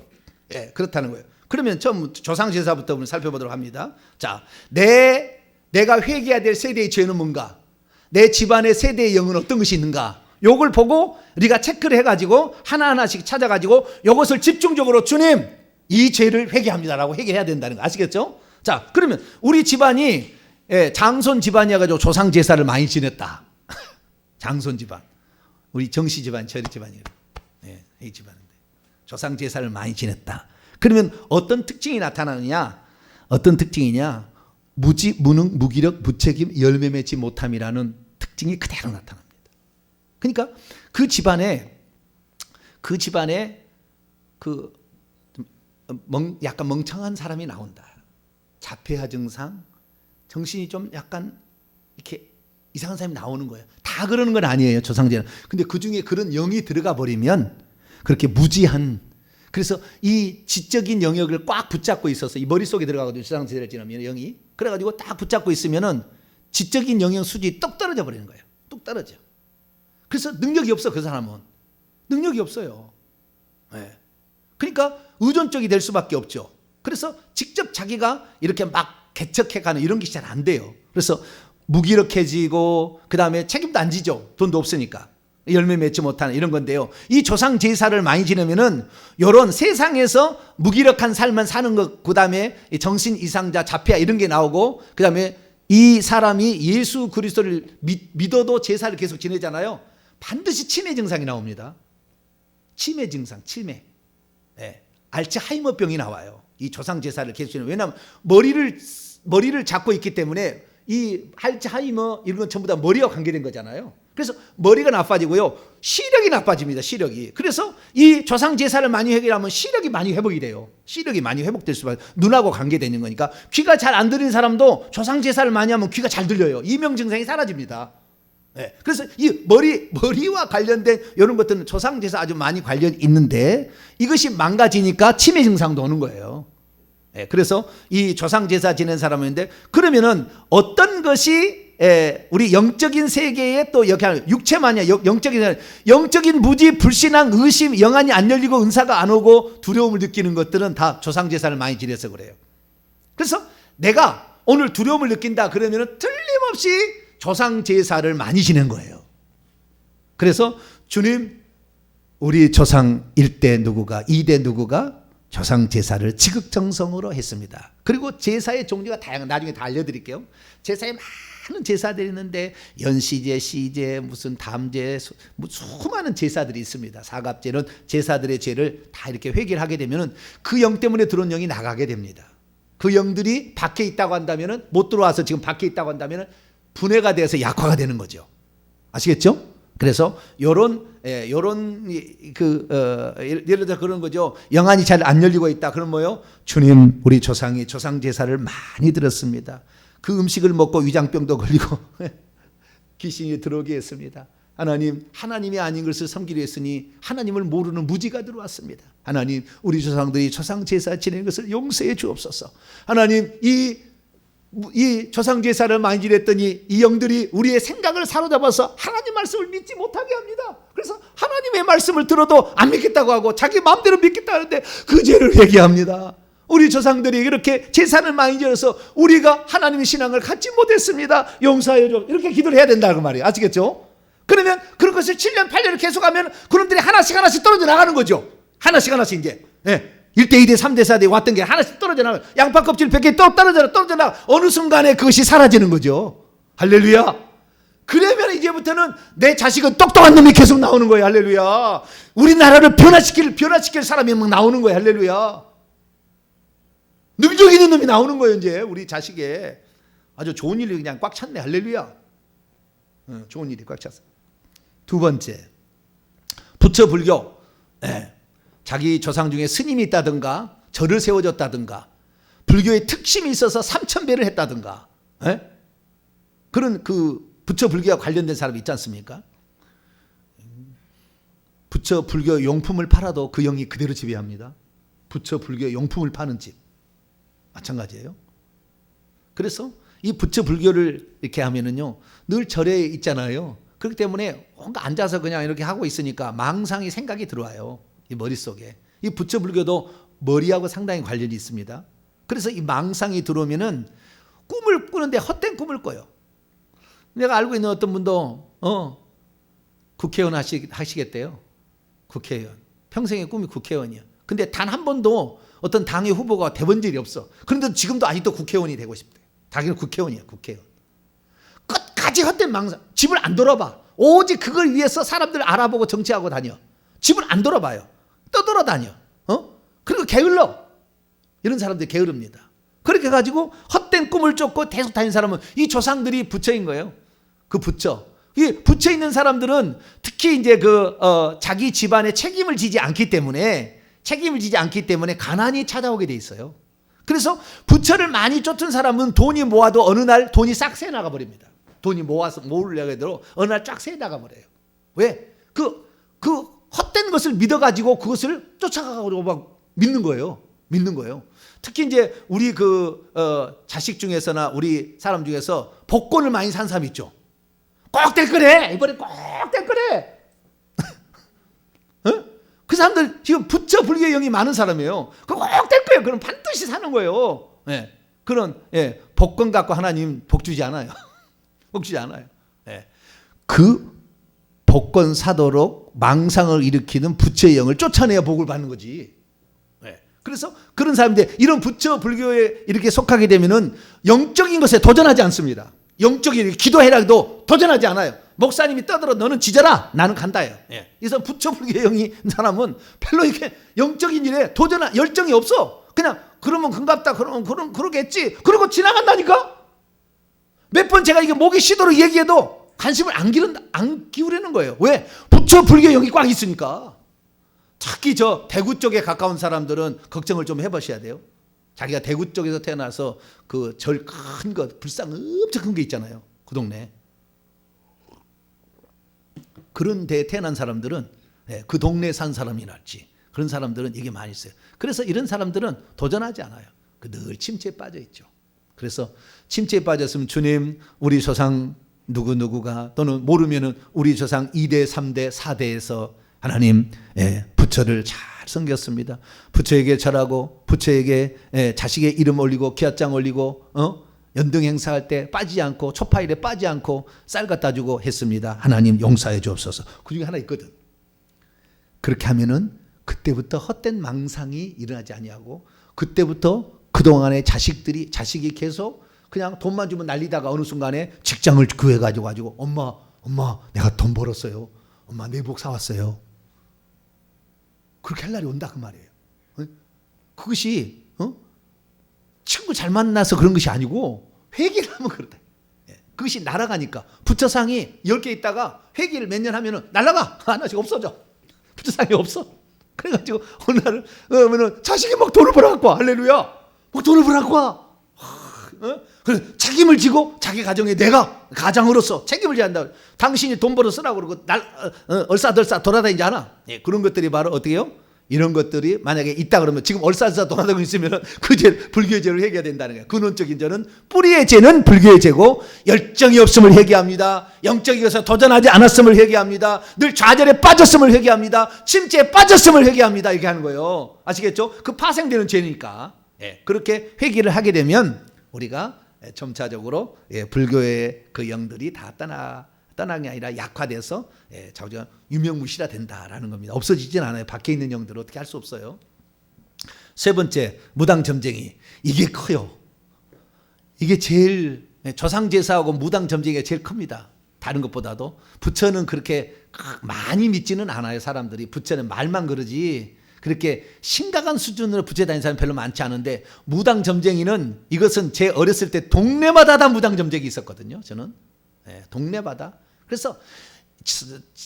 예, 그렇다는 거예요. 그러면 처음 조상제사부터 우리 살펴보도록 합니다. 자, 내가 회개해야 될 세대의 죄는 뭔가? 내 집안의 세대의 영은 어떤 것이 있는가? 요걸 보고 우리가 체크를 해가지고 하나하나씩 찾아가지고 요것을 집중적으로 주님 이 죄를 회개합니다라고 회개해야 된다는 거 아시겠죠? 자, 그러면 우리 집안이 장손 집안이어가지고 조상제사를 많이 지냈다. 장손 집안, 우리 정씨 집안, 저리 집안이에요. 이 집안인데 조상제사를 많이 지냈다. 그러면 어떤 특징이 나타나느냐? 어떤 특징이냐? 무능, 무기력, 무책임, 열매 맺지 못함이라는 특징이 그대로 나타납니다. 그러니까 그 집안에 약간 멍청한 사람이 나온다. 자폐아 증상, 정신이 좀 약간 이렇게 이상한 사람이 나오는 거예요. 다 그러는 건 아니에요, 조상제는. 근데 그 중에 그런 영이 들어가 버리면 그렇게 무지한, 그래서 이 지적인 영역을 꽉 붙잡고 있어서 이 머릿속에 들어가거든요. 조상제를 지나면 영이. 그래가지고 딱 붙잡고 있으면은 지적인 영역 수준이 뚝 떨어져 버리는 거예요. 뚝 떨어져. 그래서 능력이 없어, 그 사람은. 능력이 없어요. 네. 그러니까 의존적이 될 수밖에 없죠. 그래서 직접 자기가 이렇게 막 개척해가는 이런 게 잘 안 돼요. 그래서 무기력해지고 그 다음에 책임도 안 지죠. 돈도 없으니까. 열매 맺지 못하는 이런 건데요. 이 조상 제사를 많이 지내면은 이런 세상에서 무기력한 삶을 사는 것, 그 다음에 정신 이상자, 자폐아 이런 게 나오고, 그 다음에 이 사람이 예수 그리스도를 믿어도 제사를 계속 지내잖아요. 반드시 치매 증상이 나옵니다. 치매 증상, 치매. 네. 알츠하이머병이 나와요. 이 조상 제사를 계속 지내면. 왜냐하면 머리를 잡고 있기 때문에 이 알츠하이머 이런 건 전부 다 머리와 관계된 거잖아요. 그래서 머리가 나빠지고요. 시력이 나빠집니다. 시력이. 그래서 이 조상 제사를 많이 회개하면 시력이 많이 회복이 돼요. 시력이 많이 회복될 수밖에. 눈하고 관계되는 거니까. 귀가 잘 안 들리는 사람도 조상 제사를 많이 하면 귀가 잘 들려요. 이명 증상이 사라집니다. 네. 그래서 이 머리와 관련된 이런 것들은 조상 제사 아주 많이 관련 있는데 이것이 망가지니까 치매 증상도 오는 거예요. 네. 그래서 이 조상 제사 지낸 사람인데 그러면은 어떤 것이 우리 영적인 세계에 또 육체만이야. 영적인 무지, 불신앙, 의심, 영안이 안 열리고 은사가 안 오고 두려움을 느끼는 것들은 다 조상 제사를 많이 지내서 그래요. 그래서 내가 오늘 두려움을 느낀다 그러면은 틀림없이 조상 제사를 많이 지낸 거예요. 그래서 주님, 우리 조상 1대 누구가 2대 누구가 조상 제사를 지극정성으로 했습니다. 그리고 제사의 종류가 다양한, 나중에 다 알려드릴게요. 제사에 많은 제사들이 있는데 연시제, 시제, 무슨 담제, 수많은 제사들이 있습니다. 사갑제는 제사들의 죄를 다 이렇게 회개를 하게 되면 그 영 때문에 들어온 영이 나가게 됩니다. 그 영들이 밖에 있다고 한다면, 못 들어와서 지금 밖에 있다고 한다면 분해가 돼서 약화가 되는 거죠. 아시겠죠? 그래서 요런 예를 들어 그런 거죠. 영안이 잘 안 열리고 있다. 그럼 뭐요? 주님, 우리 조상이 조상 제사를 많이 드렸습니다. 그 음식을 먹고 위장병도 걸리고 귀신이 들어오게 했습니다. 하나님이 아닌 것을 섬기려 했으니 하나님을 모르는 무지가 들어왔습니다. 하나님, 우리 조상들이 조상 제사 지내는 것을 용서해 주옵소서. 하나님, 이 조상 제사를 많이 지냈더니 이 영들이 우리의 생각을 사로잡아서 하나님 말씀을 믿지 못하게 합니다. 그래서 하나님의 말씀을 들어도 안 믿겠다고 하고 자기 마음대로 믿겠다 하는데 그 죄를 회개합니다. 우리 조상들이 이렇게 제사를 많이 지어서 우리가 하나님의 신앙을 갖지 못했습니다. 용서해 줘. 이렇게 기도를 해야 된다고 말이에요. 아시겠죠? 그러면 그런 것을 7년 8년을 계속하면 그놈들이 하나씩 떨어져 나가는 거죠. 하나씩 이제 1대 2대 3대 4대 왔던 게 하나씩 떨어져 나가. 양파 껍질 100개 떨어져 나가. 어느 순간에 그것이 사라지는 거죠. 할렐루야. 그러면 이제부터는 내 자식은 똑똑한 놈이 계속 나오는 거예요. 할렐루야. 우리나라를 변화시킬 사람이 막 나오는 거예요. 할렐루야. 능력 있는 놈이 나오는 거예요. 이제 우리 자식에 아주 좋은 일이 그냥 꽉 찼네. 할렐루야. 좋은 일이 꽉 찼어. 두 번째, 부처 불교. 자기 조상 중에 스님이 있다든가 절을 세워줬다든가 불교의 특심이 있어서 3000배를 했다든가 그런 그 부처 불교와 관련된 사람이 있지 않습니까? 부처 불교 용품을 팔아도 그 영이 그대로 지배합니다. 부처 불교 용품을 파는 집 마찬가지예요. 그래서 이 부처 불교를 이렇게 하면은요 늘 절에 있잖아요. 그렇기 때문에 뭔가 앉아서 그냥 이렇게 하고 있으니까 망상이 생각이 들어와요. 이 머릿속에. 이 부처 불교도 머리하고 상당히 관련이 있습니다. 그래서 이 망상이 들어오면은 꿈을 꾸는데 헛된 꿈을 꿔요. 내가 알고 있는 어떤 분도 국회의원 하시겠대요. 국회의원. 평생의 꿈이 국회의원이야. 근데 단 한 번도 어떤 당의 후보가 돼본 적이 없어. 그런데 지금도 아직도 국회의원이 되고 싶대. 자기는 국회의원이야. 국회의원. 끝까지 헛된 망상. 집을 안 돌아봐. 오직 그걸 위해서 사람들 알아보고 정치하고 다녀. 집을 안 돌아봐요. 떠돌아다녀. 그리고 게을러. 이런 사람들이 게으릅니다. 그렇게 해가지고 헛된 꿈을 쫓고 계속 다니는 사람은 이 조상들이 부처인 거예요. 그 부처. 이 부처 있는 사람들은 특히 이제 자기 집안에 책임을 지지 않기 때문에 가난이 찾아오게 돼 있어요. 그래서 부처를 많이 쫓은 사람은 돈이 모아도 어느 날 돈이 싹 새 나가 버립니다. 돈이 모아서 모으려고 해도 어느 날 쫙 새 나가 버려요. 왜? 그 헛된 것을 믿어가지고 그것을 쫓아가고 막 믿는 거예요. 특히 이제 우리 자식 중에서나 우리 사람 중에서 복권을 많이 산 사람 있죠. 꼭 될 거래. 이번에 꼭 될 거래. 그 사람들 지금 부처 불교의 영이 많은 사람이에요. 꼭 될 거예요. 그럼 반드시 사는 거예요. 그런 복권 갖고 하나님 복 주지 않아요. 복 주지 않아요. 그 복권 사도록 망상을 일으키는 부처의 영을 쫓아내야 복을 받는 거지. 그래서 그런 사람들 이런 부처 불교에 이렇게 속하게 되면은 영적인 것에 도전하지 않습니다. 영적인 기도해라 해도 도전하지 않아요. 목사님이 떠들어 너는 지져라 나는 간다예요. 그래서 부처 불교의 영이 사람은 별로 이렇게 영적인 일에 열정이 없어. 그냥 그러면 금갑다 그러면 그러겠지. 그러고 지나간다니까. 몇 번 제가 이게 목이 쉬도록 얘기해도 관심을 안 기울이는 거예요. 왜? 부처 불교 영이 꽉 있으니까. 특히 저 대구 쪽에 가까운 사람들은 걱정을 좀 해보셔야 돼요. 자기가 대구 쪽에서 태어나서 그 절 큰 거, 불상 엄청 큰 게 있잖아요. 그 동네. 그런 데에 태어난 사람들은 그 동네에 산 사람이 낫지. 그런 사람들은 이게 많이 있어요. 그래서 이런 사람들은 도전하지 않아요. 늘 침체에 빠져 있죠. 그래서 침체에 빠졌으면 주님 우리 조상 누구누구가 또는 모르면은 우리 조상 2대 3대 4대에서 하나님 부처를 잘 섬겼습니다. 부처에게 절하고 부처에게 자식의 이름 올리고 기아장 올리고 연등 행사할 때 빠지지 않고 초파일에 빠지지 않고 쌀 갖다 주고 했습니다. 하나님 용서해 주옵소서. 그 중에 하나 있거든. 그렇게 하면은 그때부터 헛된 망상이 일어나지 아니하고, 그때부터 그동안의 자식이 계속 그냥 돈만 주면 날리다가 어느 순간에 직장을 구해가지고 엄마 내가 돈 벌었어요. 엄마 내복 사왔어요. 그렇게 할 날이 온다 그 말이에요. 그것이 친구 잘 만나서 그런 것이 아니고 회개를 하면 그렇다. 그것이 날아가니까 부처상이 10개 있다가 회개를 몇 년 하면은 날아가. 하나씩 없어져. 부처상이 없어. 그래가지고 어느 날은 자식이 막 돈을 벌어갖고 와. 할렐루야. 막 돈을 벌어갖고 와. 그래서 책임을 지고 자기 가정에 내가 가장으로서 책임을 져야 한다. 당신이 돈 벌어 쓰라고 그러고 얼싸덜싸 돌아다니지 않아. 그런 것들이 바로 어떻게 해요? 이런 것들이 만약에 있다 그러면 지금 얼싸덜싸 돌아다니고 있으면 그 죄, 불교의 죄를 회개해야 된다는 거예요. 근원적인 죄는, 뿌리의 죄는 불교의 죄고, 열정이 없음을 회개합니다. 영적인 것에 도전하지 않았음을 회개합니다. 늘 좌절에 빠졌음을 회개합니다. 침체에 빠졌음을 회개합니다. 이렇게 하는 거예요. 아시겠죠? 그 파생되는 죄니까. 그렇게 회개를 하게 되면 우리가 점차적으로 불교의 그 영들이 다 떠나는 게 아니라 약화돼서 자우지가 유명무실화 된다라는 겁니다. 없어지진 않아요. 밖에 있는 영들은 어떻게 할 수 없어요. 세 번째, 무당점쟁이. 이게 커요. 이게 제일, 조상제사하고 무당점쟁이가 제일 큽니다. 다른 것보다도. 부처는 그렇게 많이 믿지는 않아요. 사람들이. 부처는 말만 그러지 그렇게 심각한 수준으로 부처에 다니는 사람이 별로 많지 않은데, 무당점쟁이는, 이것은 제 어렸을 때 동네마다 다 무당점쟁이 있었거든요. 저는 동네마다. 그래서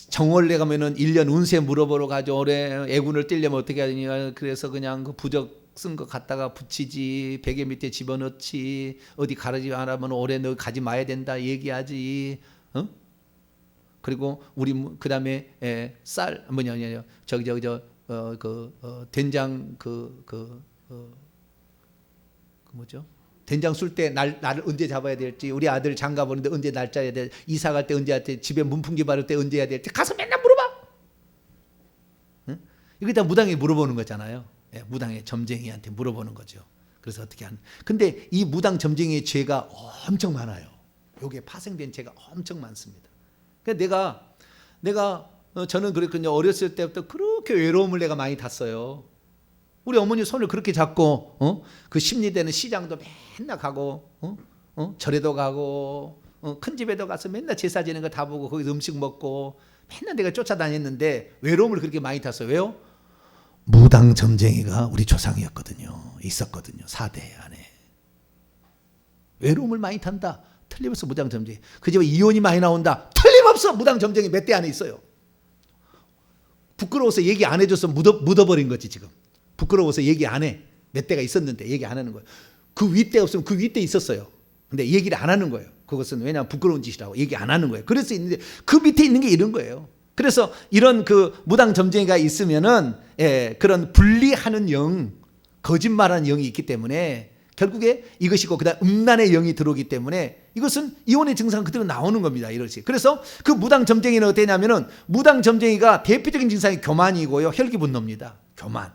정월래 가면은 1년 운세 물어보러 가죠. 올해 애군을 떼려면 어떻게 하느냐. 그래서 그냥 그 부적 쓴 거 갖다가 붙이지, 베개 밑에 집어넣지, 어디 가르지 않으면 올해 너 가지 마야 된다 얘기하지. 그리고 우리 그다음에 쌀 된장 뭐죠? 된장 쓸 때 날을 언제 잡아야 될지, 우리 아들 장가 보는데 언제 날짜 해야 될, 이사 갈 때 언제 해야 될, 집에 문풍기 바를 때 언제 해야 될지 가서 맨날 물어봐. 이거 다 무당이 물어보는 거잖아요. 무당의 점쟁이한테 물어보는 거죠. 그래서 어떻게 하는? 근데 이 무당 점쟁이의 죄가 엄청 많아요. 여기에 파생된 죄가 엄청 많습니다. 그러니까 저는 그랬거든요. 어렸을 때부터 그렇게 외로움을 내가 많이 탔어요. 우리 어머니 손을 그렇게 잡고 그 심리되는 시장도 맨날 가고 절에도 가고 큰 집에도 가서 맨날 제사 지는 거 다 보고 거기서 음식 먹고 맨날 내가 쫓아다녔는데 외로움을 그렇게 많이 탔어요. 왜요? 무당점쟁이가 우리 조상이었거든요. 있었거든요. 4대 안에. 외로움을 많이 탄다. 틀림없어 무당점쟁이. 그 집에 이혼이 많이 나온다. 틀림없어 무당점쟁이 몇 대 안에 있어요. 부끄러워서 얘기 안 해줘서 묻어버린 거지 지금. 부끄러워서 얘기 안 해. 몇 대가 있었는데 얘기 안 하는 거예요. 그 윗대 없으면 그 윗대 있었어요. 근데 얘기를 안 하는 거예요. 그것은 왜냐하면 부끄러운 짓이라고 얘기 안 하는 거예요. 그래서 있는데 그 밑에 있는 게 이런 거예요. 그래서 이런 그 무당 점쟁이가 있으면은 그런 분리하는 영, 거짓말하는 영이 있기 때문에 결국에 이것이고 그다음 음란의 영이 들어오기 때문에 이것은 이혼의 증상 그대로 나오는 겁니다. 이렇지. 그래서 그 무당 점쟁이는 어떠냐면은 무당 점쟁이가 대표적인 증상이 교만이고요. 혈기분노입니다. 교만.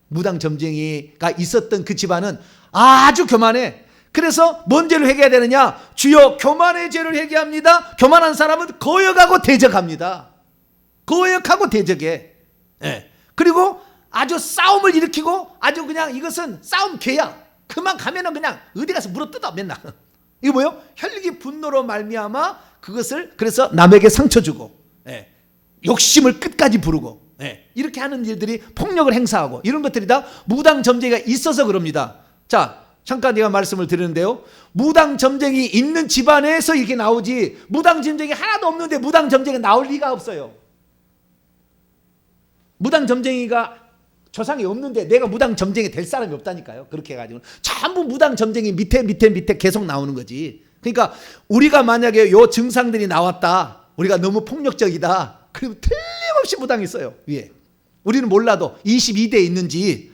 무당 점쟁이가 있었던 그 집안은 아주 교만해. 그래서 뭔 죄를 회개해야 되느냐? 주여 교만의 죄를 회개합니다. 교만한 사람은 거역하고 대적합니다. 거역하고 대적해. 그리고 아주 싸움을 일으키고 아주 그냥 이것은 싸움 개야. 그만 가면은 그냥 어디 가서 물어뜯어 맨날. 이거 뭐요? 혈기 분노로 말미암아 그것을 그래서 남에게 상처 주고 욕심을 끝까지 부르고 이렇게 하는 일들이 폭력을 행사하고 이런 것들이 다 무당 점쟁이가 있어서 그럽니다. 자, 잠깐 제가 말씀을 드리는데요. 무당 점쟁이 있는 집안에서 이렇게 나오지 무당 점쟁이 하나도 없는데 무당 점쟁이가 나올 리가 없어요. 무당 점쟁이가 조상이 없는데 내가 무당 점쟁이 될 사람이 없다니까요. 그렇게 해가지고 전부 무당 점쟁이 밑에 계속 나오는 거지. 그러니까 우리가 만약에 요 증상들이 나왔다. 우리가 너무 폭력적이다. 그리고 틀림없이 무당이 있어요. 위에. 우리는 몰라도 22대 있는지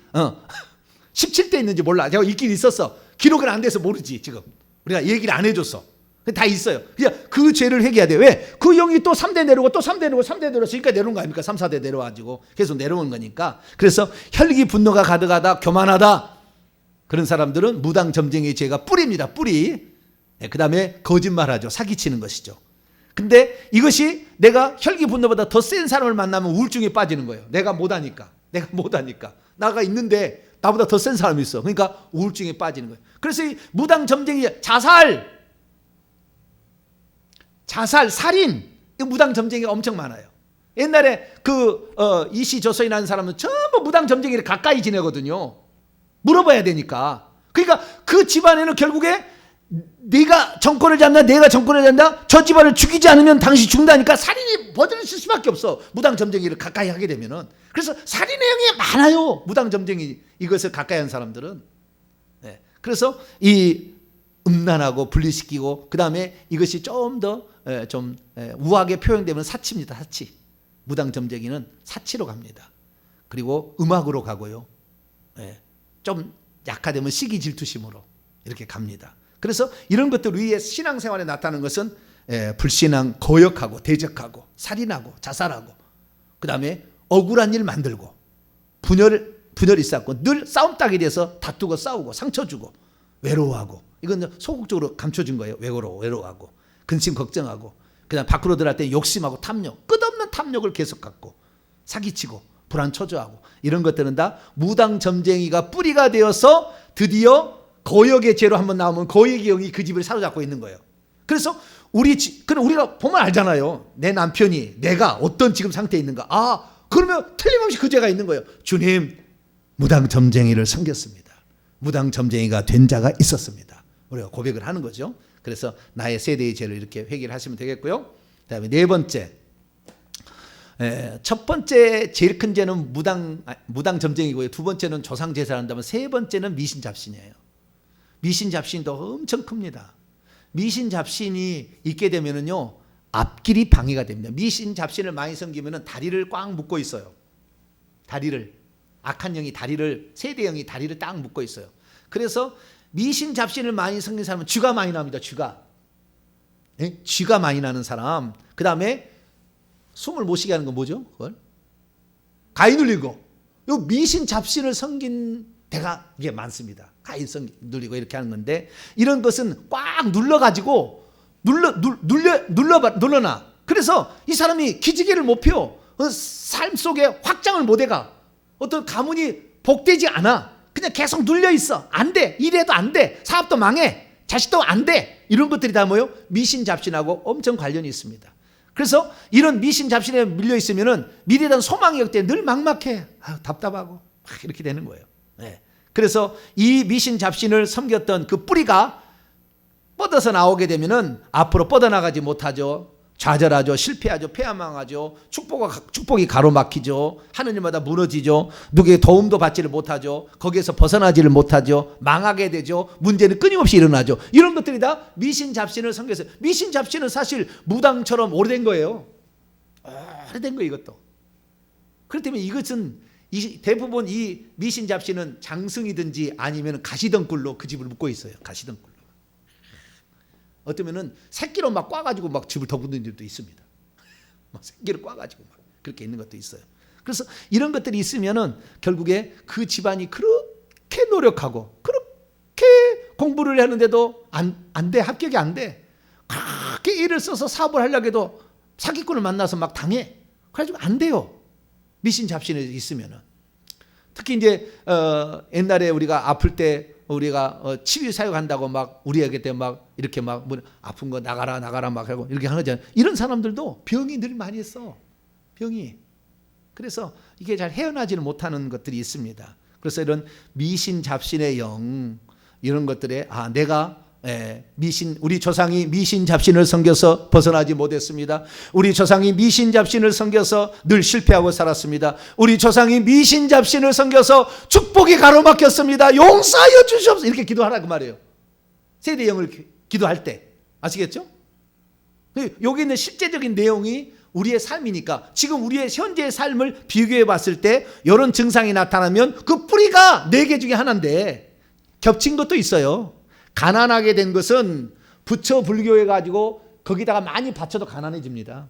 17대 있는지 몰라. 제가 있긴 있었어. 기록은 안 돼서 모르지 지금. 우리가 얘기를 안 해줬어. 다 있어요. 그냥 그 죄를 회개해야 돼. 왜? 그 영이 또 3대 내려오고 또 3대 내려오고 3대 내려왔으니까 내려온 거 아닙니까? 3, 4대 내려와가지고 계속 내려오는 거니까. 그래서 혈기 분노가 가득하다, 교만하다. 그런 사람들은 무당 점쟁이의 죄가 뿌리입니다. 뿌리. 그 다음에 거짓말하죠. 사기치는 것이죠. 근데 이것이 내가 혈기 분노보다 더 센 사람을 만나면 우울증에 빠지는 거예요. 내가 못하니까. 나가 있는데 나보다 더 센 사람이 있어. 그러니까 우울증에 빠지는 거예요. 그래서 이 무당 점쟁이, 살인, 이 무당 점쟁이가 엄청 많아요. 옛날에 이시 조선이라는 사람은 전부 무당 점쟁이를 가까이 지내거든요. 물어봐야 되니까. 그러니까 그 집안에는 결국에 내가 정권을 잡는다. 저 집안을 죽이지 않으면 당신이 죽는다니까 살인이 버들칠 수밖에 없어. 무당 점쟁이를 가까이 하게 되면은. 그래서 살인의 영이 많아요. 무당 점쟁이 이것을 가까이 한 사람들은. 네. 그래서 이 음란하고 분리시키고 그 다음에 이것이 좀 더 우아하게 표현되면 사치입니다. 사치. 무당 점쟁이는 사치로 갑니다. 그리고 음악으로 가고요. 네. 좀 약화되면 시기 질투심으로 이렇게 갑니다. 그래서 이런 것들 위에 신앙생활에 나타나는 것은 불신앙, 거역하고 대적하고 살인하고 자살하고 그 다음에 억울한 일 만들고 분열이 쌓고 늘 싸움닭이 돼서 다투고 싸우고 상처 주고 외로워하고 이건 소극적으로 감춰진 거예요. 외로워하고 근심 걱정하고 그 다음에 밖으로 들어갈 때 욕심하고 탐욕, 끝없는 탐욕을 계속 갖고 사기치고 불안 초조하고 이런 것들은 다 무당 점쟁이가 뿌리가 되어서 드디어 거역의 죄로 한번 나오면 거역의 영이 그 집을 사로잡고 있는 거예요. 그래서 우리가 보면 알잖아요. 내 남편이 내가 어떤 지금 상태에 있는가. 그러면 틀림없이 그 죄가 있는 거예요. 주님, 무당 점쟁이를 섬겼습니다. 무당 점쟁이가 된 자가 있었습니다. 우리가 고백을 하는 거죠. 그래서 나의 세대의 죄를 이렇게 회개를 하시면 되겠고요. 그다음에 네 번째, 첫 번째 제일 큰 죄는 무당 점쟁이고요. 두 번째는 조상 제사를 한다면 세 번째는 미신 잡신이에요. 미신 잡신도 엄청 큽니다. 미신 잡신이 있게 되면은요 앞길이 방해가 됩니다. 미신 잡신을 많이 섬기면은 다리를 꽉 묶고 있어요. 악한 영이 세대 영이 다리를 딱 묶고 있어요. 그래서 미신 잡신을 많이 섬긴 사람은 쥐가 많이 납니다. 쥐가 많이 나는 사람. 그 다음에 숨을 못 쉬게 하는 건 뭐죠? 그걸 가위 눌린 거. 요 미신 잡신을 섬긴 대가 이게 많습니다. 가위 눌리고 이렇게 하는 건데 이런 것은 꽉 눌러가지고 눌러놔. 그래서 이 사람이 기지개를 못 펴. 삶 속에 확장을 못 해가. 어떤 가문이 복되지 않아. 그냥 계속 눌려 있어. 안 돼. 일해도 안 돼. 사업도 망해. 자식도 안 돼. 이런 것들이 다 뭐예요? 미신 잡신하고 엄청 관련이 있습니다. 그래서 이런 미신 잡신에 밀려 있으면은 미래에 대한 소망이 없을 때 늘 막막해. 답답하고 막 이렇게 되는 거예요. 네. 그래서 이 미신 잡신을 섬겼던 그 뿌리가 뻗어서 나오게 되면은 앞으로 뻗어나가지 못하죠. 좌절하죠. 실패하죠. 폐화망하죠. 축복이 가로막히죠. 하느님마다 무너지죠. 누구의 도움도 받지를 못하죠. 거기에서 벗어나지를 못하죠. 망하게 되죠. 문제는 끊임없이 일어나죠. 이런 것들이 다 미신 잡신을 섬겼어요. 미신 잡신은 사실 무당처럼 오래된 거예요. 오래된 거예요, 이것도. 그렇기 때문에 이것은 대부분 이 미신 잡신은 장승이든지 아니면 가시덩굴로 그 집을 묶고 있어요. 가시덩굴로. 어쩌면은 새끼로 막 꽈가지고 막 집을 덮는 일도 있습니다. 막 새끼를 꽈가지고 막 그렇게 있는 것도 있어요. 그래서 이런 것들이 있으면은 결국에 그 집안이 그렇게 노력하고 그렇게 공부를 하는데도 안 돼. 합격이 안 돼. 그렇게 일을 써서 사업을 하려고 해도 사기꾼을 만나서 막 당해. 그래가지고 안 돼요. 미신 잡신에 있으면은. 특히 이제 옛날에 우리가 아플 때 우리가 치유 사역한다고 막 우리에게 때 막 이렇게 막 뭐 아픈 거 나가라 막 하고 이렇게 하는 거잖아요. 이런 사람들도 병이 늘 많이 있어. 병이. 그래서 이게 잘 헤어나지를 못하는 것들이 있습니다. 그래서 이런 미신 잡신의 영 이런 것들에 내가 우리 조상이 미신 잡신을 섬겨서 벗어나지 못했습니다. 우리 조상이 미신 잡신을 섬겨서 늘 실패하고 살았습니다. 우리 조상이 미신 잡신을 섬겨서 축복이 가로막혔습니다. 용서하여 주시옵소서. 이렇게 기도하라 그 말이에요. 세대 영을 기도할 때. 아시겠죠? 여기 있는 실제적인 내용이 우리의 삶이니까 지금 우리의 현재의 삶을 비교해 봤을 때 이런 증상이 나타나면 그 뿌리가 4개 중에 하나인데 겹친 것도 있어요. 가난하게 된 것은 부처 불교해 가지고 거기다가 많이 바쳐도 가난해집니다.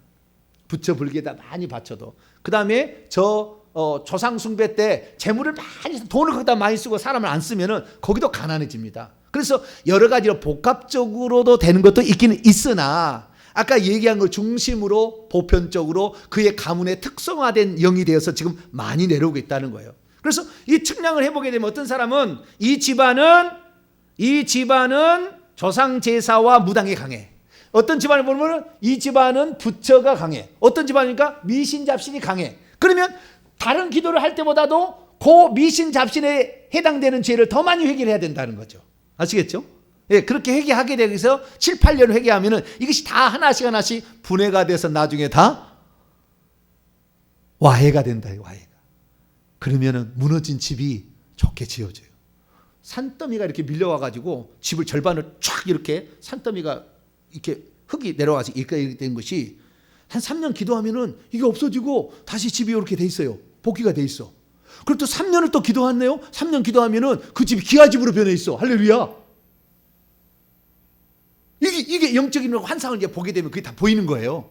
부처 불교에다 많이 바쳐도. 그 다음에 조상 숭배 때 재물을 많이 돈을 거기다 많이 쓰고 사람을 안 쓰면은 거기도 가난해집니다. 그래서 여러 가지로 복합적으로도 되는 것도 있기는 있으나 아까 얘기한 거 중심으로 보편적으로 그의 가문의 특성화된 영이 되어서 지금 많이 내려오고 있다는 거예요. 그래서 이 측량을 해보게 되면 어떤 사람은 이 집안은 조상 제사와 무당이 강해. 어떤 집안을 보면 이 집안은 부처가 강해. 어떤 집안이니까 미신잡신이 강해. 그러면 다른 기도를 할 때보다도 그 미신잡신에 해당되는 죄를 더 많이 회개를 해야 된다는 거죠. 아시겠죠? 예, 그렇게 회개하게 되어서 7, 8년 회개하면은 이것이 다 하나씩 분해가 돼서 나중에 다 와해가 된다. 와해가. 그러면은 무너진 집이 좋게 지어져요. 산더미가 이렇게 밀려와가지고 집을 절반을 쫙 이렇게 산더미가 이렇게 흙이 내려와서 이렇게 된 것이 한 3년 기도하면은 이게 없어지고 다시 집이 이렇게 돼 있어요. 복귀가 돼 있어. 그리고 또 3년을 또 기도하네요. 3년 기도하면은 그 집이 기와집으로 변해 있어. 할렐루야. 이게 영적인 환상을 이제 보게 되면 그게 다 보이는 거예요.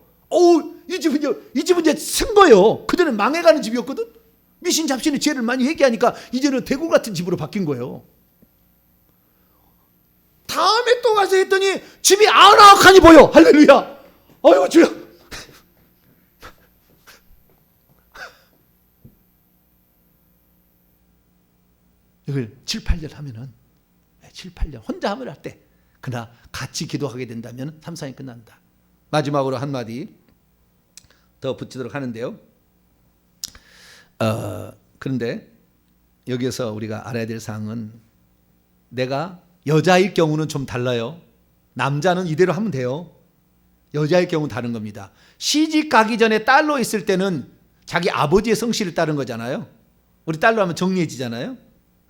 이 집은 이제 쓴 거예요. 그전엔 망해가는 집이었거든. 미신 잡신이 죄를 많이 회개하니까 이제는 대굴 같은 집으로 바뀐 거예요. 다음에 또 가서 했더니 집이 아늑하니 보여. 할렐루야. 아이고 주여. 이걸 7, 8년 하면은 7, 8년 혼자 하면 할 때 그러나 같이 기도하게 된다면 3, 4년 끝난다. 마지막으로 한마디 더 붙이도록 하는데요. 그런데 여기서 우리가 알아야 될 사항은 내가 여자일 경우는 좀 달라요. 남자는 이대로 하면 돼요. 여자일 경우는 다른 겁니다. 시집 가기 전에 딸로 있을 때는 자기 아버지의 성씨를 따른 거잖아요. 우리 딸로 하면 정리해지잖아요.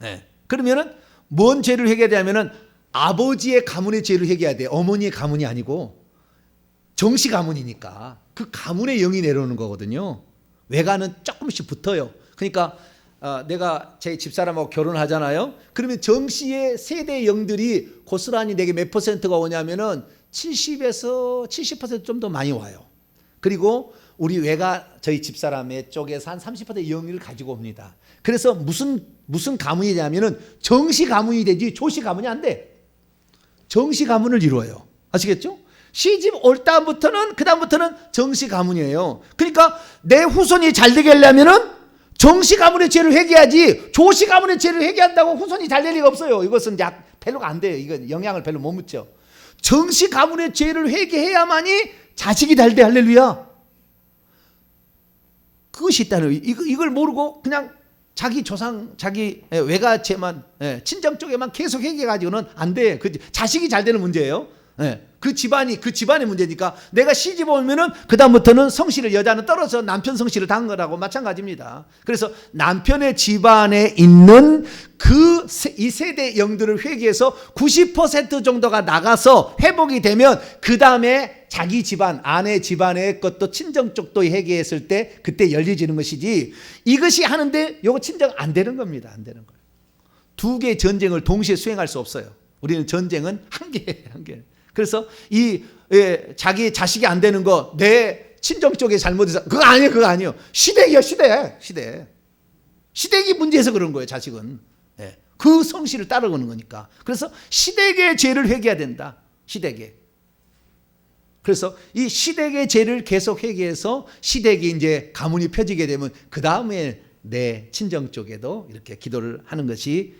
네. 그러면은 뭔 죄를 회개하냐면은 아버지의 가문의 죄를 회개해야 돼. 어머니의 가문이 아니고 정씨 가문이니까 그 가문의 영이 내려오는 거거든요. 외가는 조금씩 붙어요. 그러니까 내가 제 집사람하고 결혼하잖아요. 그러면 정씨의 세대 영들이 고스란히 내게 몇 퍼센트가 오냐면은 70에서 70% 좀 더 많이 와요. 그리고 우리 외가 저희 집사람의 쪽에서 한 30% 영을 가지고 옵니다. 그래서 무슨 가문이 되냐면은 정씨 가문이 되지 조씨 가문이 안 돼. 정씨 가문을 이루어요. 아시겠죠? 시집 올 다음부터는 그다음부터는 정씨 가문이에요. 그러니까 내 후손이 잘 되게 하려면은 정씨 가문의 죄를 회개하지 조씨 가문의 죄를 회개한다고 후손이 잘 될 리가 없어요. 이것은 별로가 안 돼요. 이건 영향을 별로 못 미쳐. 정씨 가문의 죄를 회개해야만이 자식이 잘 돼. 할렐루야. 그것이 있다는 거예요. 이걸 모르고 그냥 자기 조상, 자기 외가죄만, 친정 쪽에만 계속 회개해가지고는 안 돼. 그 자식이 잘 되는 문제예요. 그 집안의 문제니까 내가 시집 오면은 그다음부터는 성씨를 여자는 떨어져 남편 성씨를 단 거라고 마찬가지입니다. 그래서 남편의 집안에 있는 이 세대 영들을 회개해서 90% 정도가 나가서 회복이 되면 그 다음에 자기 집안, 아내 집안의 것도 친정 쪽도 회개했을 때 그때 열려지는 것이지 이것이 하는데 요거 친정 안 되는 겁니다. 안 되는 거예요. 두 개의 전쟁을 동시에 수행할 수 없어요. 우리는 전쟁은 한 개. 그래서 자기 자식이 안 되는 거 내 친정 쪽에 잘못해서 그거 아니에요. 시댁이요. 시댁이 문제에서 그런 거예요. 자식은 그 성씨를 따라오는 거니까. 그래서 시댁의 죄를 회개해야 된다. 시댁에. 그래서 이 시댁의 죄를 계속 회개해서 시댁이 이제 가문이 펴지게 되면 그 다음에 내 친정 쪽에도 이렇게 기도를 하는 것이